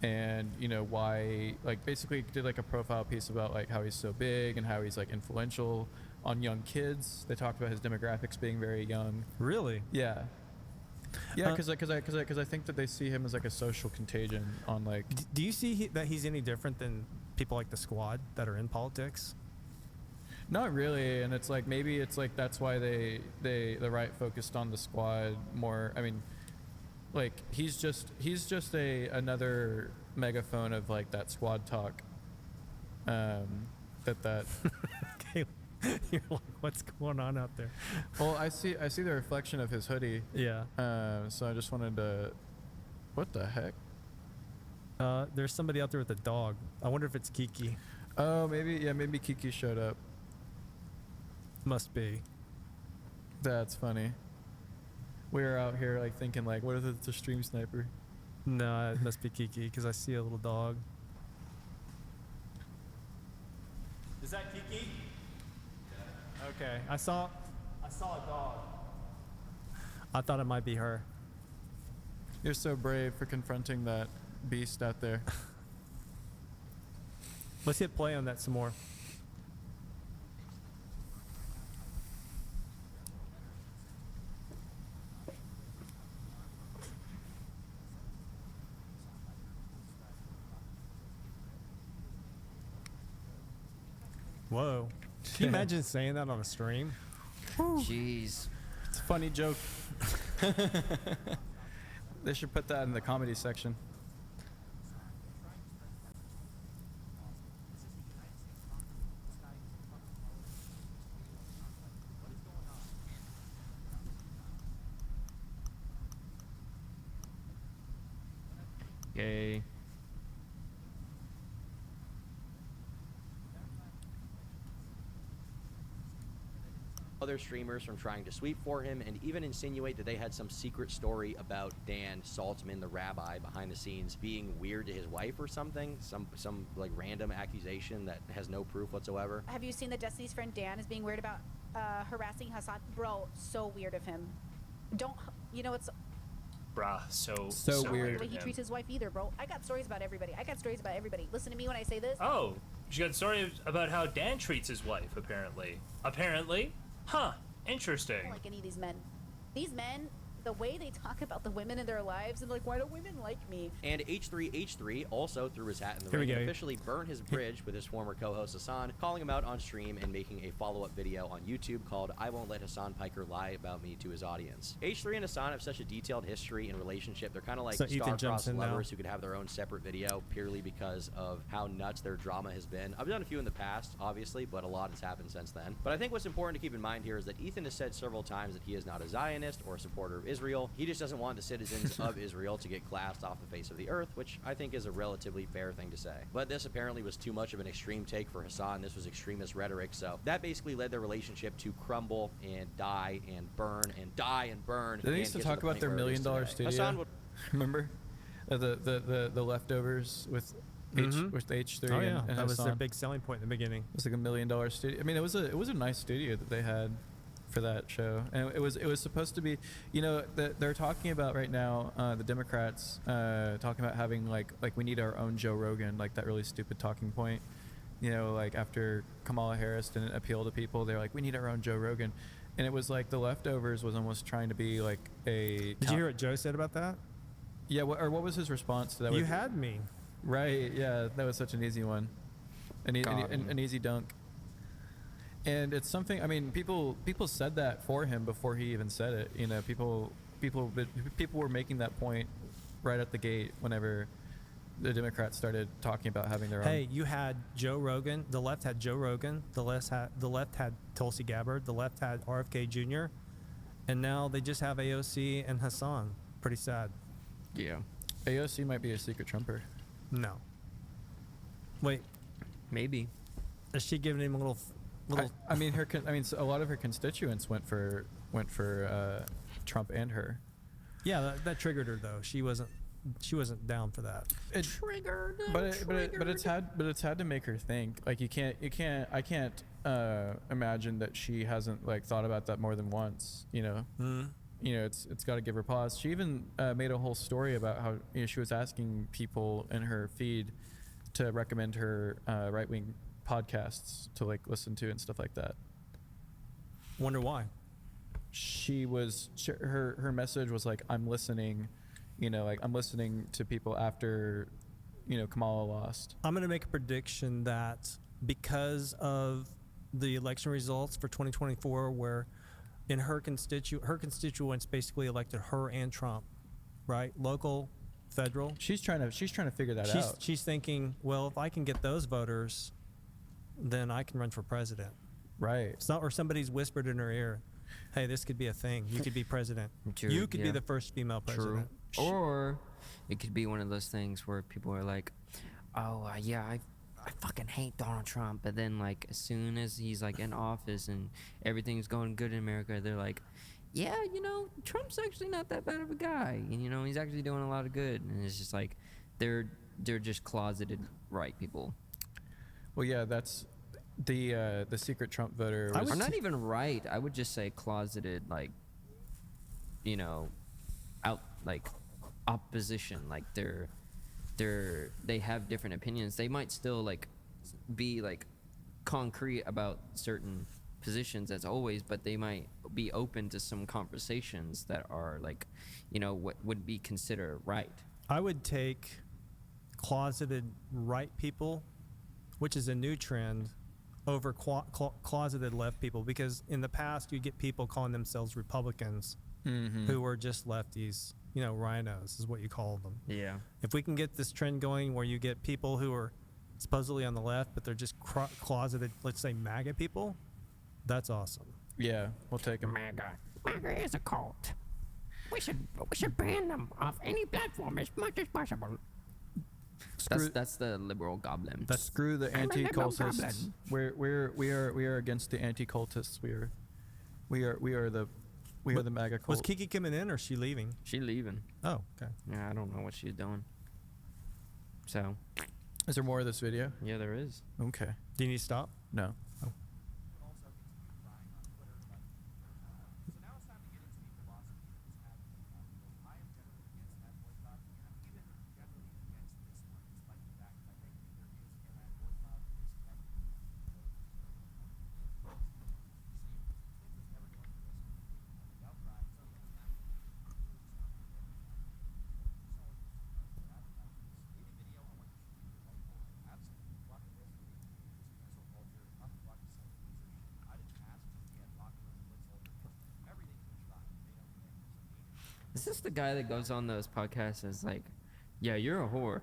and you know why, like basically did like a profile piece about like how he's so big and how he's like influential on young kids. They talked about his demographics being very young. Really? Yeah. Yeah, because I think that they see him as like a social contagion on like. Do you see that he's any different than people like the Squad that are in politics? Not really, and it's like maybe it's like that's why the right focused on the Squad more. I mean, like he's just another megaphone of like that Squad talk. That. Okay. You're like, what's going on out there? Well, I see the reflection of his hoodie. Yeah. So I just wanted to. What the heck? There's somebody out there with a dog. I wonder if it's Kiki. Oh, maybe Kiki showed up. Must be. That's funny. We were out here like thinking like, what if it's a stream sniper? No, it must be Kiki because I see a little dog. Is that Kiki? Okay, I saw a dog. I thought it might be her. You're so brave for confronting that beast out there. Let's hit play on that some more. Whoa. Can you imagine saying that on a stream? Jeez. It's a funny joke. They should put that in the comedy section. Yay. Other streamers from trying to sweep for him and even insinuate that they had some secret story about Dan Saltzman, the rabbi behind the scenes, being weird to his wife or something, some like random accusation that has no proof whatsoever. Have you seen that Destiny's friend Dan is being weird about harassing Hasan? Bro, so weird of him. It's Bruh, so weird. The way he treats his wife either, bro. I got stories about everybody. Listen to me when I say this. Oh, you got a story about how Dan treats his wife, apparently. Apparently? Huh, interesting. I don't like any of these men. These men, the way they talk about the women in their lives, and like, why don't women like me? And H3H3 also threw his hat in the ring and officially burned his bridge with his former co-host Hasan, calling him out on stream and making a follow-up video on YouTube called I Won't Let Hasan Piker Lie About Me to his audience. H3 and Hasan have such a detailed history and relationship. They're kind of like star-crossed lovers who could have their own separate video purely because of how nuts their drama has been. I've done a few in the past, obviously, but a lot has happened since then. But I think what's important to keep in mind here is that Ethan has said several times that he is not a Zionist or a supporter of Israel. He just doesn't want the citizens of Israel to get glassed off the face of the earth, which I think is a relatively fair thing to say. But this apparently was too much of an extreme take for Hasan. This was extremist rhetoric, so that basically led their relationship to crumble and die and burn and die and burn. They used to talk about their $1 million studio. Hasan would remember the leftovers with with H3 oh, yeah. and that was Hasan. their big selling point in the beginning. It was like $1 million studio. I mean, it was a nice studio that they had for that show, and it was supposed to be, they're talking about right now, the Democrats talking about having like we need our own Joe Rogan, like that really stupid talking point, like after Kamala Harris didn't appeal to people, they're like, we need our own Joe Rogan, and it was like the leftovers was almost trying to be like a. Did you hear what Joe said about that? Yeah, what was his response to that? You had me. Right, yeah, that was such an easy one, an easy dunk. And it's something. I mean, people said that for him before he even said it. People were making that point right at the gate whenever the Democrats started talking about having their own. Hey, you had Joe Rogan. The left had Joe Rogan. The left had Tulsi Gabbard. The left had RFK Jr. And now they just have AOC and Hasan. Pretty sad. Yeah. AOC might be a secret Trumper. No. Wait. Maybe. Is she giving him a little? I mean, so a lot of her constituents went for Trump and her. Yeah, that triggered her though. She wasn't. she wasn't down for that. Triggered. But it's had to make her think. Like I can't imagine that she hasn't like thought about that more than once. You know. You know, it's got to give her pause. She even made a whole story about how she was asking people in her feed to recommend her right-wing podcasts to like listen to and stuff like that. Wonder why. Her message was like, I'm listening, like I'm listening to people after, Kamala lost. I'm going to make a prediction that because of the election results for 2024, where in her constituents basically elected her and Trump, right? Local, federal. She's trying to figure that out. She's thinking, well, if I can get those voters, then I can run for president. Right. Or somebody's whispered in her ear, hey, this could be a thing. You could be president. True, you could be the first female president. True. Or it could be one of those things where people are like, oh, I fucking hate Donald Trump. But then, like, as soon as he's, like, in office and everything's going good in America, they're like, yeah, Trump's actually not that bad of a guy. And, he's actually doing a lot of good. And it's just like they're just closeted right people. Well, yeah, that's the secret Trump voter. I'm not even right. I would just say closeted, like, out, like, opposition. Like, they have different opinions. They might still like be like concrete about certain positions as always, but they might be open to some conversations that are like, what would be considered right. I would take closeted right people, which is a new trend, over closeted left people, because in the past you get people calling themselves Republicans who were just lefties. Rhinos is what you call them. Yeah. If we can get this trend going where you get people who are supposedly on the left, but they're just closeted, let's say MAGA people, that's awesome. Yeah, we'll take them. MAGA is a cult. We should ban them off any platform as much as possible. That's the liberal goblin. Screw the anti-cultists. We are against the anti-cultists. We are the MAGA cult. Was Kiki coming in or is she leaving? She leaving. Oh, okay. Yeah, I don't know what she's doing. So. Is there more of this video? Yeah, there is. Okay. Do you need to stop? No. Oh. Is this the guy that goes on those podcasts and is like, yeah, you're a whore?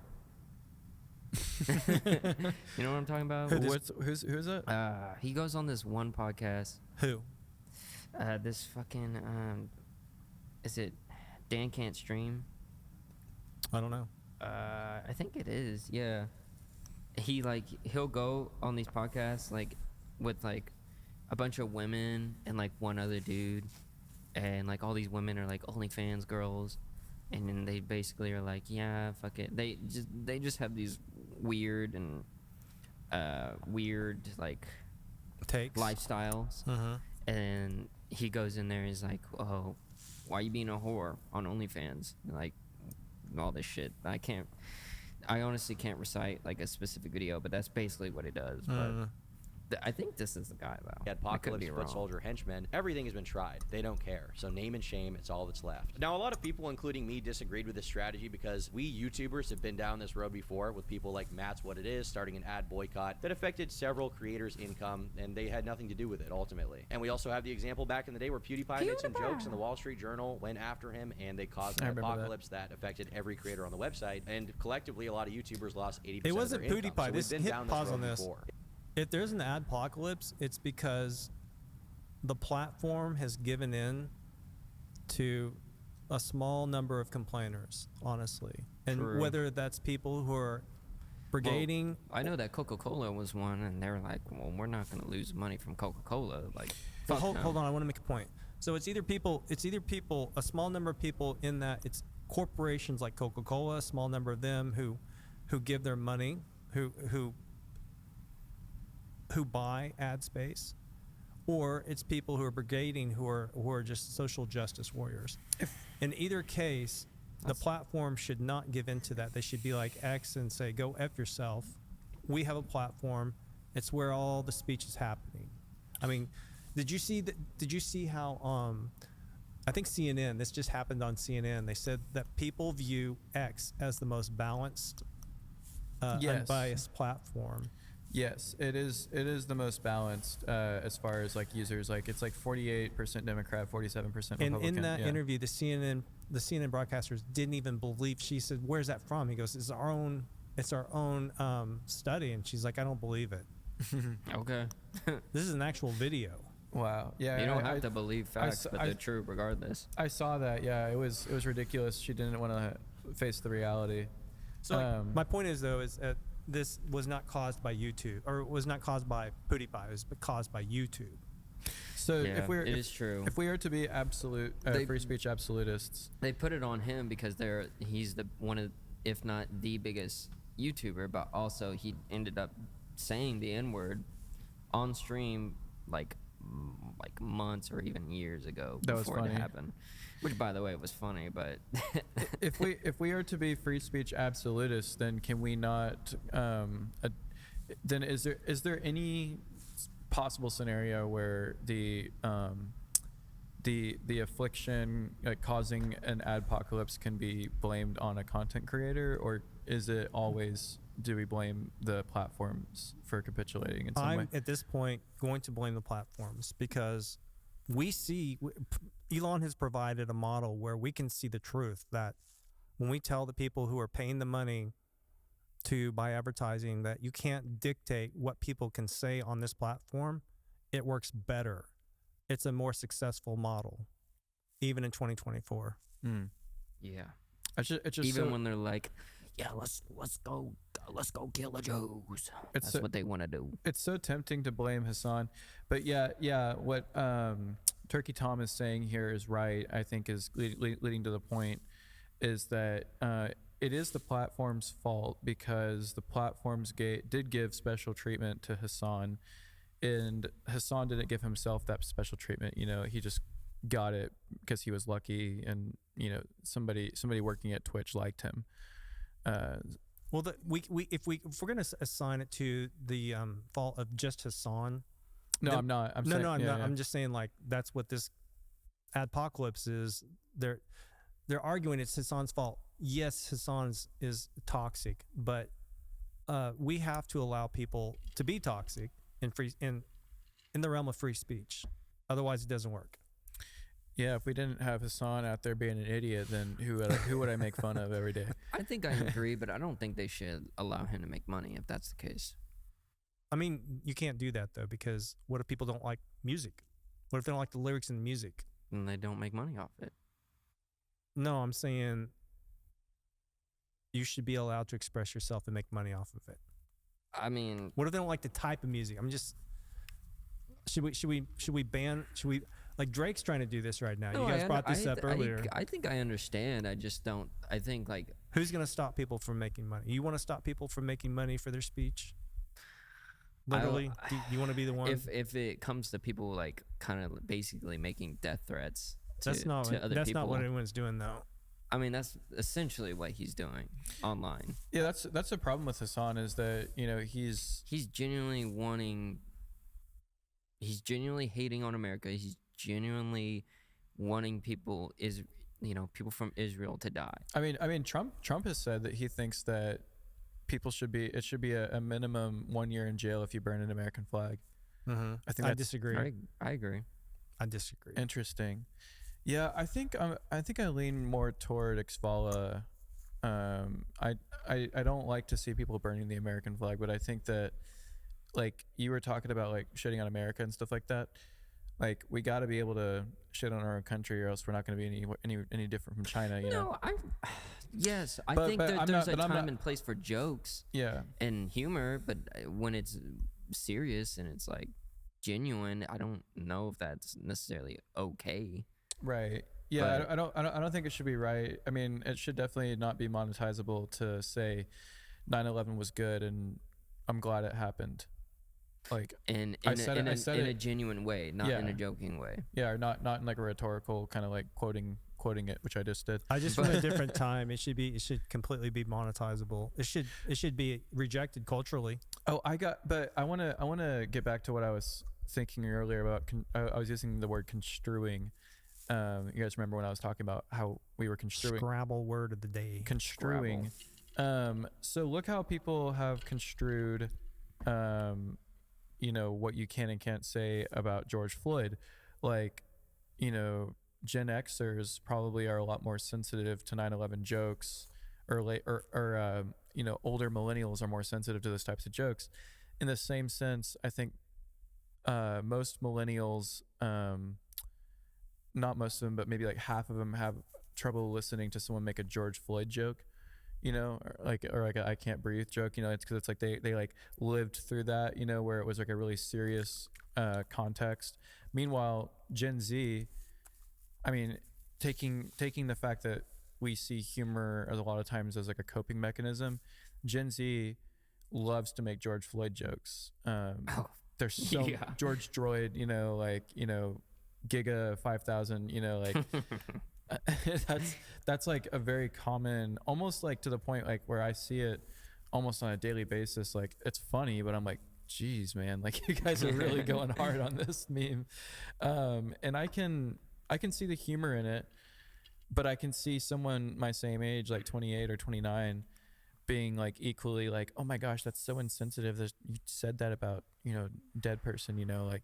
You know what I'm talking about? Who's that? He goes on this one podcast. Who? This fucking, is it Dan Can't Stream? I don't know. I think it is, yeah. He'll go on these podcasts, like, with, like, a bunch of women and, like, one other dude. And like all these women are like OnlyFans girls, and then they basically are like, yeah, fuck it. They just have these weird and like takes lifestyles. And he goes in there and he's like, oh, why are you being a whore on OnlyFans? And like all this shit. I honestly can't recite like a specific video, but that's basically what he does. But I think this is the guy, though. Apocalypse, foot soldier, henchmen, everything has been tried. They don't care. So name and shame, it's all that's left. Now, a lot of people, including me, disagreed with this strategy because we YouTubers have been down this road before with people like Matt's What It Is starting an ad boycott that affected several creators' income, and they had nothing to do with it, ultimately. And we also have the example back in the day where PewDiePie made some jokes and the Wall Street Journal went after him, and they caused an apocalypse that affected every creator on the website. And collectively, a lot of YouTubers lost 80% it wasn't of their income. PewDiePie. So Hit pause on this. Before. If there's an adpocalypse, it's because the platform has given in to a small number of complainers, honestly. And True. whether that's people who are brigading. Well, I know that Coca-Cola was one, and they were like, well, we're not going to lose money from Coca-Cola. Like, hold on, I want to make a point. So it's either people, a small number of people in that it's corporations like Coca-Cola, a small number of them who give their money, who buy ad space, or it's people who are brigading who are just social justice warriors. In either case, the platform should not give into that. They should be like X and say, go F yourself. We have a platform. It's where all the speech is happening. I mean, did you see how I think CNN, this just happened on CNN. They said that people view X as the most balanced, unbiased platform. Yes, it is the most balanced as far as like users. Like it's like 48% Democrat, 47% Republican. And in that interview, the CNN broadcasters didn't even believe. She said, "Where's that from?" He goes, "It's our own study." And she's like, "I don't believe it." Okay. This is an actual video. Wow. Yeah. You don't have to believe facts, but they're true regardless. I saw that. Yeah, it was ridiculous. She didn't want to face the reality. So my point is though is that this was not caused by YouTube, or it was not caused by PewDiePie. It was caused by YouTube. So yeah, it is true. If we are to be absolute free speech absolutists, they put it on him because he's the one of, if not the biggest YouTuber, but also he ended up saying the N-word on stream like months or even years ago before it happened. Which, by the way, was funny, but if we are to be free speech absolutists, then can we not? Then is there any possible scenario where the affliction causing an adpocalypse can be blamed on a content creator, or is it always, do we blame the platforms for capitulating in some way? I'm at this point going to blame the platforms, because we see Elon has provided a model where we can see the truth, that when we tell the people who are paying the money to buy advertising that you can't dictate what people can say on this platform, it works better. It's a more successful model, even in 2024. Yeah. It's just even when they're like, yeah, let's go kill the Jews. That's what they want to do. It's so tempting to blame Hasan, but yeah, what Turkey Tom is saying here is right. I think is leading to the point is that it is the platform's fault, because the platforms did give special treatment to Hasan, and Hasan didn't give himself that special treatment. You know, he just got it because he was lucky, and you know, somebody working at Twitch liked him. Well, if we're gonna assign it to the fault of just Hasan. No, I'm not. I'm not. I'm just saying, like, that's what this adpocalypse is. They're arguing it's Hasan's fault. Yes, Hasan's is toxic, but we have to allow people to be toxic in the realm of free speech. Otherwise, it doesn't work. Yeah, if we didn't have Hasan out there being an idiot, then who would I make fun of every day? I think I agree, but I don't think they should allow him to make money if that's the case. I mean, you can't do that, though, because what if people don't like music? What if they don't like the lyrics in the music? And they don't make money off it. No, I'm saying you should be allowed to express yourself and make money off of it. I mean, what if they don't like the type of music? Should we ban, like Drake's trying to do this right now. No, you guys brought this up earlier. I think I understand. I just don't, I think like. Who's going to stop people from making money? You want to stop people from making money for their speech? Literally, do you want to be the one? If it comes to people like kind of basically making death threats to other people. That's not what anyone's doing, though. I mean, that's essentially what he's doing online. Yeah, that's the problem with Hasan, is that, you know, he's genuinely hating on America. He's genuinely wanting people people from Israel to die. I mean, Trump has said that he thinks that it should be a minimum 1 year in jail if you burn an American flag. Mm-hmm. I disagree. I agree. I disagree. Interesting. Yeah, I think I lean more toward Xvala. I don't like to see people burning the American flag, but I think that, like you were talking about, like shitting on America and stuff like that. Like, we got to be able to shit on our own country, or else we're not going to be any different from China. You know? Yes, I think there's a time and place for jokes. Yeah. And humor, but when it's serious and it's like genuine, I don't know if that's necessarily okay. Right. Yeah, I don't think it should be right. I mean, it should definitely not be monetizable to say 9/11 was good and I'm glad it happened. Like in I said a genuine way, not in a joking way. Yeah, or not in like a rhetorical kind of like quoting it, which I just did. I just want a different time. It should completely be monetizable. It should be rejected culturally. Oh, but I want to get back to what I was thinking earlier about. I was using the word construing. You guys remember when I was talking about how we were construing? Scrabble word of the day. Construing. So look how people have construed, what you can and can't say about George Floyd. Like, Gen Xers probably are a lot more sensitive to 9/11 jokes, or older millennials are more sensitive to those types of jokes. In the same sense, I think most millennials, not most of them, but maybe like half of them have trouble listening to someone make a George Floyd joke, or like a I can't breathe joke. It's because it's like they like lived through that, where it was like a really serious context. Meanwhile, Gen Z, I mean, taking the fact that we see humor as a lot of times as like a coping mechanism, Gen Z loves to make George Floyd jokes. There's so George Droid, Giga 5000, that's like a very common, almost like to the point like where I see it almost on a daily basis. Like it's funny, but I'm like, geez, man, like you guys are really going hard on this meme. And I can see the humor in it, but I can see someone my same age, like 28 or 29, being like equally like, oh my gosh, that's so insensitive. You said that about, dead person, like,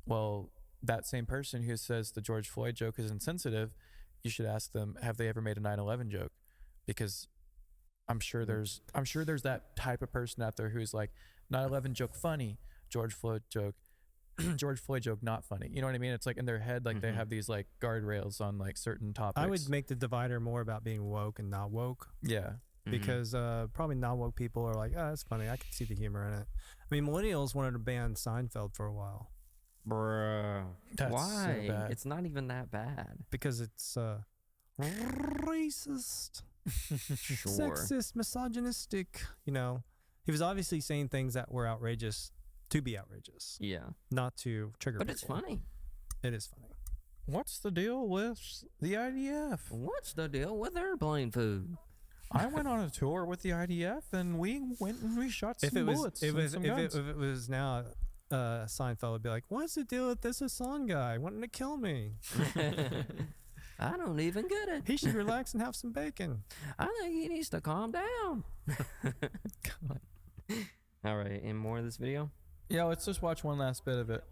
well, that same person who says the George Floyd joke is insensitive, you should ask them, have they ever made a 9/11 joke? Because I'm sure there's that type of person out there who's like, 9/11 joke funny, George Floyd joke not funny. You know what I mean? It's like in their head, like they have these like guardrails on like certain topics. I would make the divider more about being woke and not woke. Yeah. Because probably not woke people are like, oh, that's funny. I can see the humor in it. I mean, millennials wanted to ban Seinfeld for a while. Bruh. That's why? so bad. It's not even that bad. Because it's racist, Sure. sexist, misogynistic. He was obviously saying things that were outrageous to be outrageous. Yeah. Not to trigger But people. it's funny. It is funny. What's the deal with the IDF? What's the deal with airplane food? I went on a tour with the IDF and we went and we shot some bullets. If guns. it was now, Seinfeld would be like, "What's the deal with this Hasan guy wanting to kill me? I don't even get it. He should relax and have some bacon." I think he needs to calm down. God. All right, any more of this video? Yeah, let's just watch one last bit of it.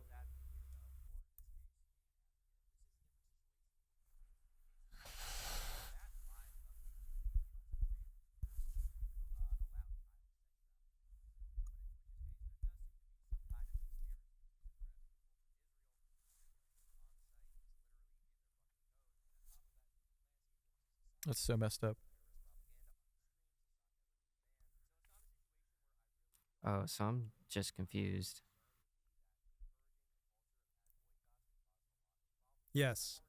That's so messed up. Oh, so I'm just confused. Yes.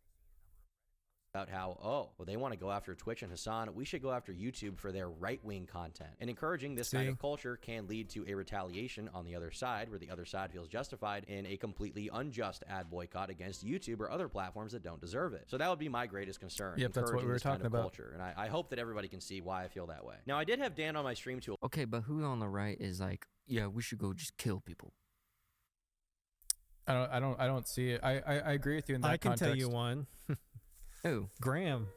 About how, they want to go after Twitch and Hasan. We should go after YouTube for their right-wing content. And encouraging this kind of culture can lead to a retaliation on the other side, where the other side feels justified in a completely unjust ad boycott against YouTube or other platforms that don't deserve it. So that would be my greatest concern. Yep, that's what we were talking about. Culture. And I hope that everybody can see why I feel that way. Now, I did have Dan on my stream too. Okay, but who on the right is like, yeah, we should go just kill people? I don't see it. I agree with you in that context. I can tell you one. Who? Graham.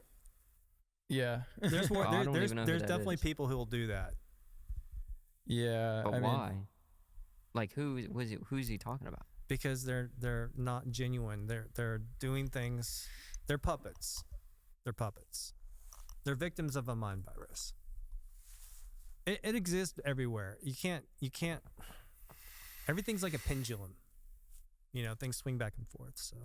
Yeah. There's more. I don't even know who There's that definitely is. people who will do that. Yeah. But I why? mean, Like who's he talking about? Because they're not genuine. They're doing things. They're puppets. They're puppets. They're victims of a mind virus. It exists everywhere. You can't. Everything's like a pendulum. Things swing back and forth. So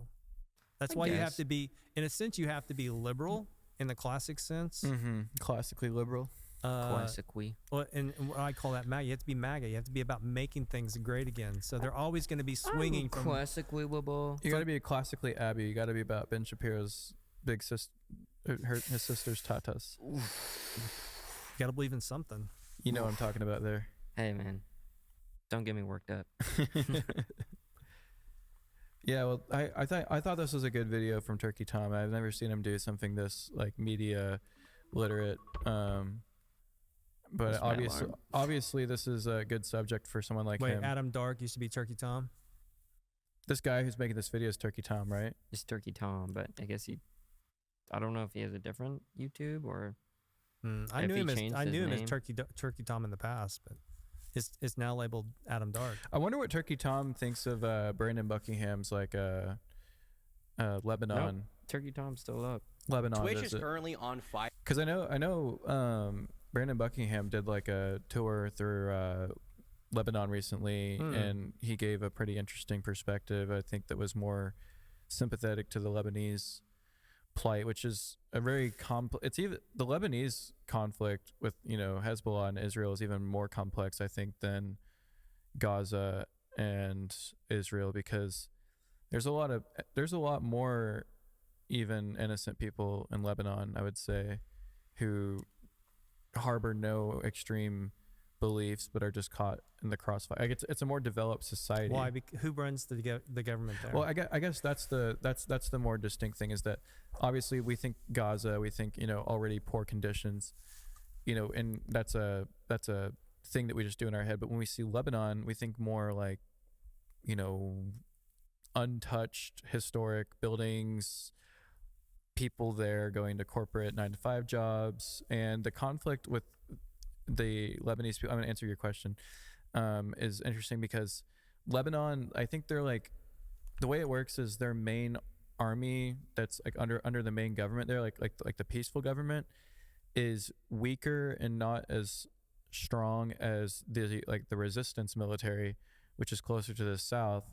that's why you have to be, in a sense, you have to be liberal in the classic sense. Mm-hmm. Classically liberal. Classically. Well, and what I call that MAGA. You have to be MAGA. You have to be about making things great again. So they're always going to be swinging from classically liberal. You got to be classically Abby. You got to be about Ben Shapiro's big sister, his sister's tatas. Gotta believe in something. You know what I'm talking about there. Hey, man. Don't get me worked up. Yeah, well, I thought this was a good video from Turkey Tom. I've never seen him do something this like media literate. But obviously this is a good subject for someone like him. Adam Dark used to be Turkey Tom. This guy who's making this video is Turkey Tom, right? It's Turkey Tom, but I guess I don't know if he has a different YouTube or. I knew him as Turkey Tom in the past, but it's now labeled Adam Dark. I wonder what Turkey Tom thinks of Brandon Buckingham's like Lebanon. Nope. Turkey Tom's still up. Lebanon. Twitch is currently on fire. Because I know Brandon Buckingham did like a tour through Lebanon recently, and he gave a pretty interesting perspective. I think that was more sympathetic to the Lebanese plight, which is a very it's even the Lebanese conflict with Hezbollah and Israel is even more complex, I think, than Gaza and Israel, because there's a lot more even innocent people in Lebanon, I would say, who harbor no extreme beliefs but are just caught in the crossfire. Like it's a more developed society. Why? Who runs the government there? Well, I guess that's the more distinct thing, is that obviously we think Gaza, we think already poor conditions, and that's a thing that we just do in our head. But when we see Lebanon, we think more like untouched historic buildings, people there going to corporate 9-to-5 jobs, and the conflict with the Lebanese people. I'm going to answer your question. Is interesting because Lebanon, I think they're like, the way it works is their main army that's like under the main government there, like the peaceful government, is weaker and not as strong as the resistance military, which is closer to the south,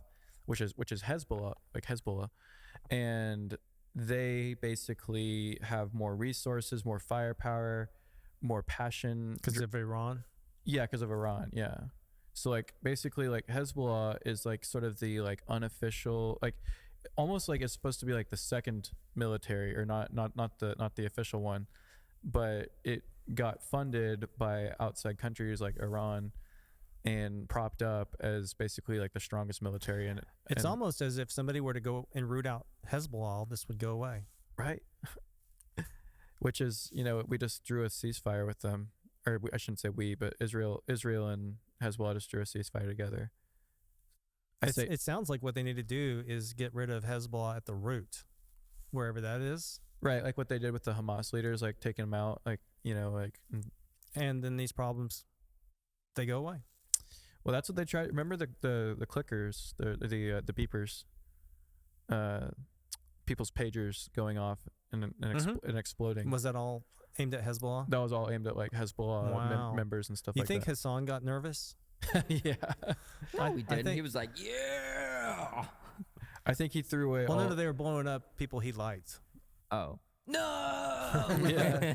which is Hezbollah, and they basically have more resources, more firepower, more passion. Because of Iran? Yeah, because of Iran, yeah. So like basically like Hezbollah is like sort of the like unofficial, like almost like it's supposed to be like the second military, or not the official one, but it got funded by outside countries like Iran and propped up as basically like the strongest military in it. It's almost as if somebody were to go and root out Hezbollah, this would go away. Right. Which is, we just drew a ceasefire with them, or I shouldn't say we, but Israel and Hezbollah just drew a ceasefire together. It sounds like what they need to do is get rid of Hezbollah at the root, wherever that is. Right, like what they did with the Hamas leaders, like taking them out, and then these problems, they go away. Well, that's what they tried. Remember the clickers, the beepers, people's pagers going off and exploding. Was that all aimed at Hezbollah? That was all aimed at like Hezbollah members and stuff like that. You think Hasan got nervous? Yeah. No, he didn't. He was like, yeah. I think he threw away. Well, no, they were blowing up people he liked. Oh. No. Yeah.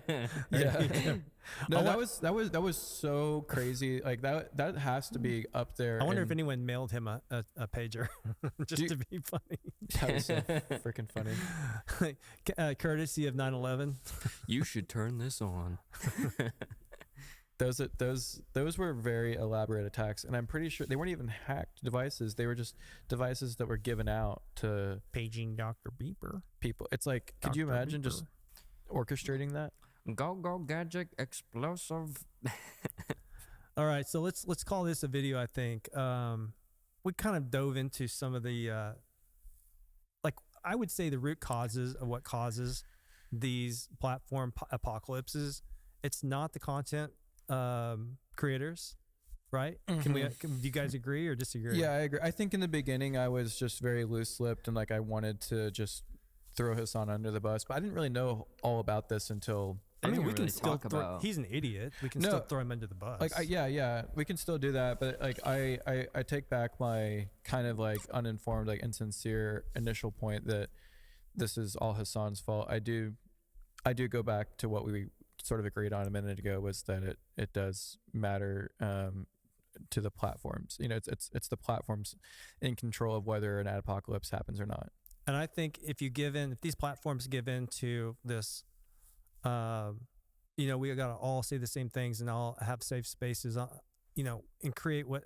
No, that was so crazy. Like that has to be up there. I wonder if anyone mailed him a pager just to be funny. That was so freaking funny. Courtesy of 9/11. You should turn this on. Those were very elaborate attacks, and I'm pretty sure they weren't even hacked devices. They were just devices that were given out to paging Dr. Beeper people. It's like, could you imagine just orchestrating that? Go gadget explosive. All right, so let's call this a video. I think we kind of dove into some of the I would say the root causes of what causes these platform apocalypses. It's not the content creators, right? Mm-hmm. Do you guys agree or disagree? Yeah, I agree. I think in the beginning I was just very loose-lipped and like I wanted to just throw Hasan under the bus, but I didn't really know all about this until. I mean, we can still throw. He's an idiot. We can still throw him under the bus. Like, yeah, we can still do that. But like, I take back my kind of like uninformed, like insincere initial point that this is all Hasan's fault. I do go back to what we sort of agreed on a minute ago, was that it does matter to the platforms. It's the platforms in control of whether an apocalypse happens or not. And I think if these platforms give in to this, we got to all say the same things and all have safe spaces, and create what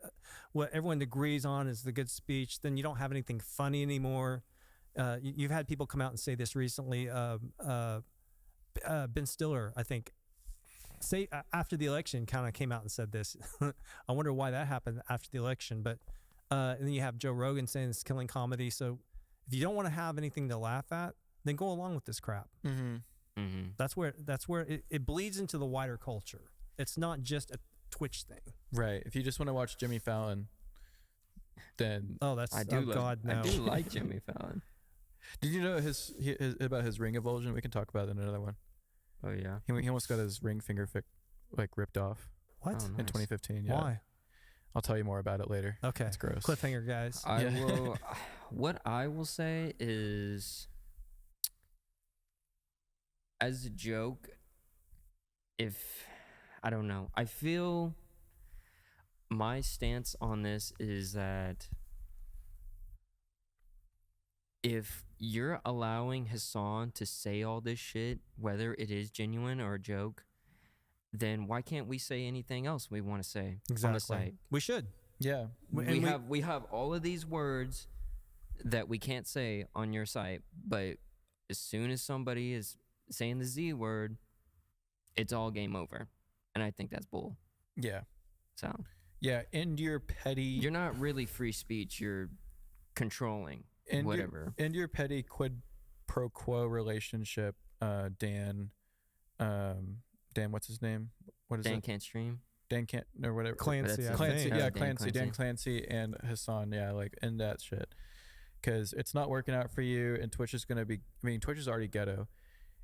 everyone agrees on is the good speech, then you don't have anything funny anymore. You've had people come out and say this recently. Ben Stiller, I think, after the election kind of came out and said this. I wonder why that happened after the election. But and then you have Joe Rogan saying it's killing comedy. So if you don't want to have anything to laugh at, then go along with this crap. That's where it bleeds into the wider culture. It's not just a Twitch thing. Right. If you just want to watch Jimmy Fallon, then I do like Jimmy Fallon. Did you know about his ring avulsion? We can talk about that in another one. Oh yeah. He almost got his ring finger ripped off. What? Oh, nice. In 2015. Yeah. Why? I'll tell you more about it later. Okay. It's gross. Cliffhanger, guys. What I will say is, as a joke, I don't know. I feel my stance on this is that if you're allowing Hasan to say all this shit, whether it is genuine or a joke, then why can't we say anything else we want to say on the site? We should. Yeah. We have all of these words that we can't say on your site, but as soon as somebody is saying the Z word, it's all game over. And I think that's bull. Yeah. So. Yeah, and your petty... You're not really free speech. You're controlling whatever. And your petty quid pro quo relationship, Dan, what's his name? What is Dan it? Can't Stream? Dan Can't... or whatever. Clancy, Dan Clancy and Hasan, end that shit. Because it's not working out for you, and Twitch is going to be... Twitch is already ghetto.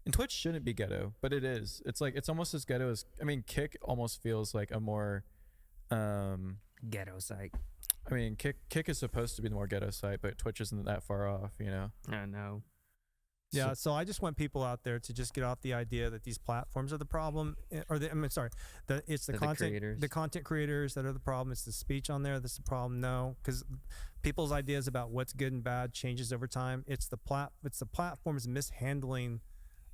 And Twitch shouldn't be ghetto, but it is. It's almost as ghetto as... Kick almost feels like a more... ghetto site. Kick is supposed to be the more ghetto site, but Twitch isn't that far off, I know. Yeah, so I just want people out there to just get off the idea that these platforms are the problem, that it's the content creators that are the problem. It's the speech on there that's the problem. No, because people's ideas about what's good and bad changes over time. It's the platforms mishandling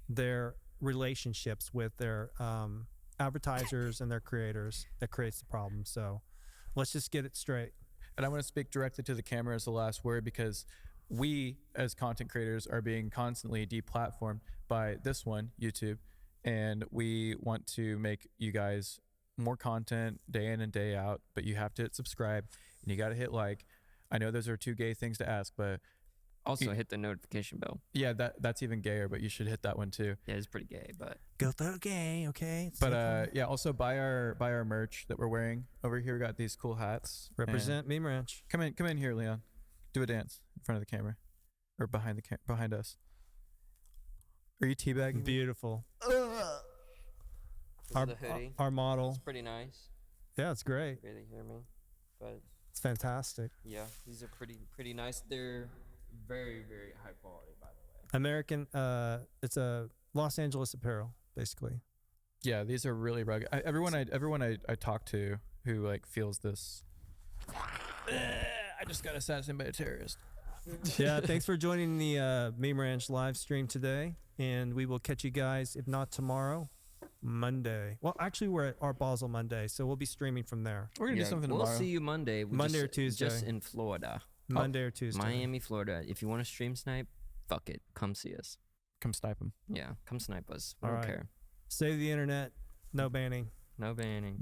their relationships with their advertisers and their creators that creates the problem. So let's just get it straight. And I want to speak directly to the camera as the last word, because we as content creators are being constantly deplatformed by this one, YouTube, and we want to make you guys more content day in and day out, but you have to hit subscribe and you got to hit like. I know those are two gay things to ask, but also hit the notification bell. Yeah, that's even gayer, but you should hit that one too. Yeah, it's pretty gay, but go for gay, okay? But yeah, also buy our merch that we're wearing over here. We got these cool hats. Represent Meme Ranch. Come in here, Leon. Do a dance in front of the camera, or behind us. Are you teabagging? Beautiful. The hoodie. Our model. It's pretty nice. Yeah, it's great. Really hear me, but it's fantastic. Yeah, these are pretty nice. They're very, very high quality, by the way. American. It's a Los Angeles apparel, basically. Yeah, these are really rugged. Everyone I talk to who feels this. I just got assassinated by a terrorist. Yeah, thanks for joining the Meme Ranch live stream today, and we will catch you guys, if not tomorrow, Monday. Well, actually, we're at Art Basel Monday, so we'll be streaming from there. We're gonna do something tomorrow. We'll see you Monday. Monday or Tuesday. Just in Florida. Monday or Tuesday. Miami, Florida. If you want to stream snipe, fuck it. Come see us. Come snipe them. Yeah, come snipe us. We All don't right. care. Save the internet. No banning. No banning.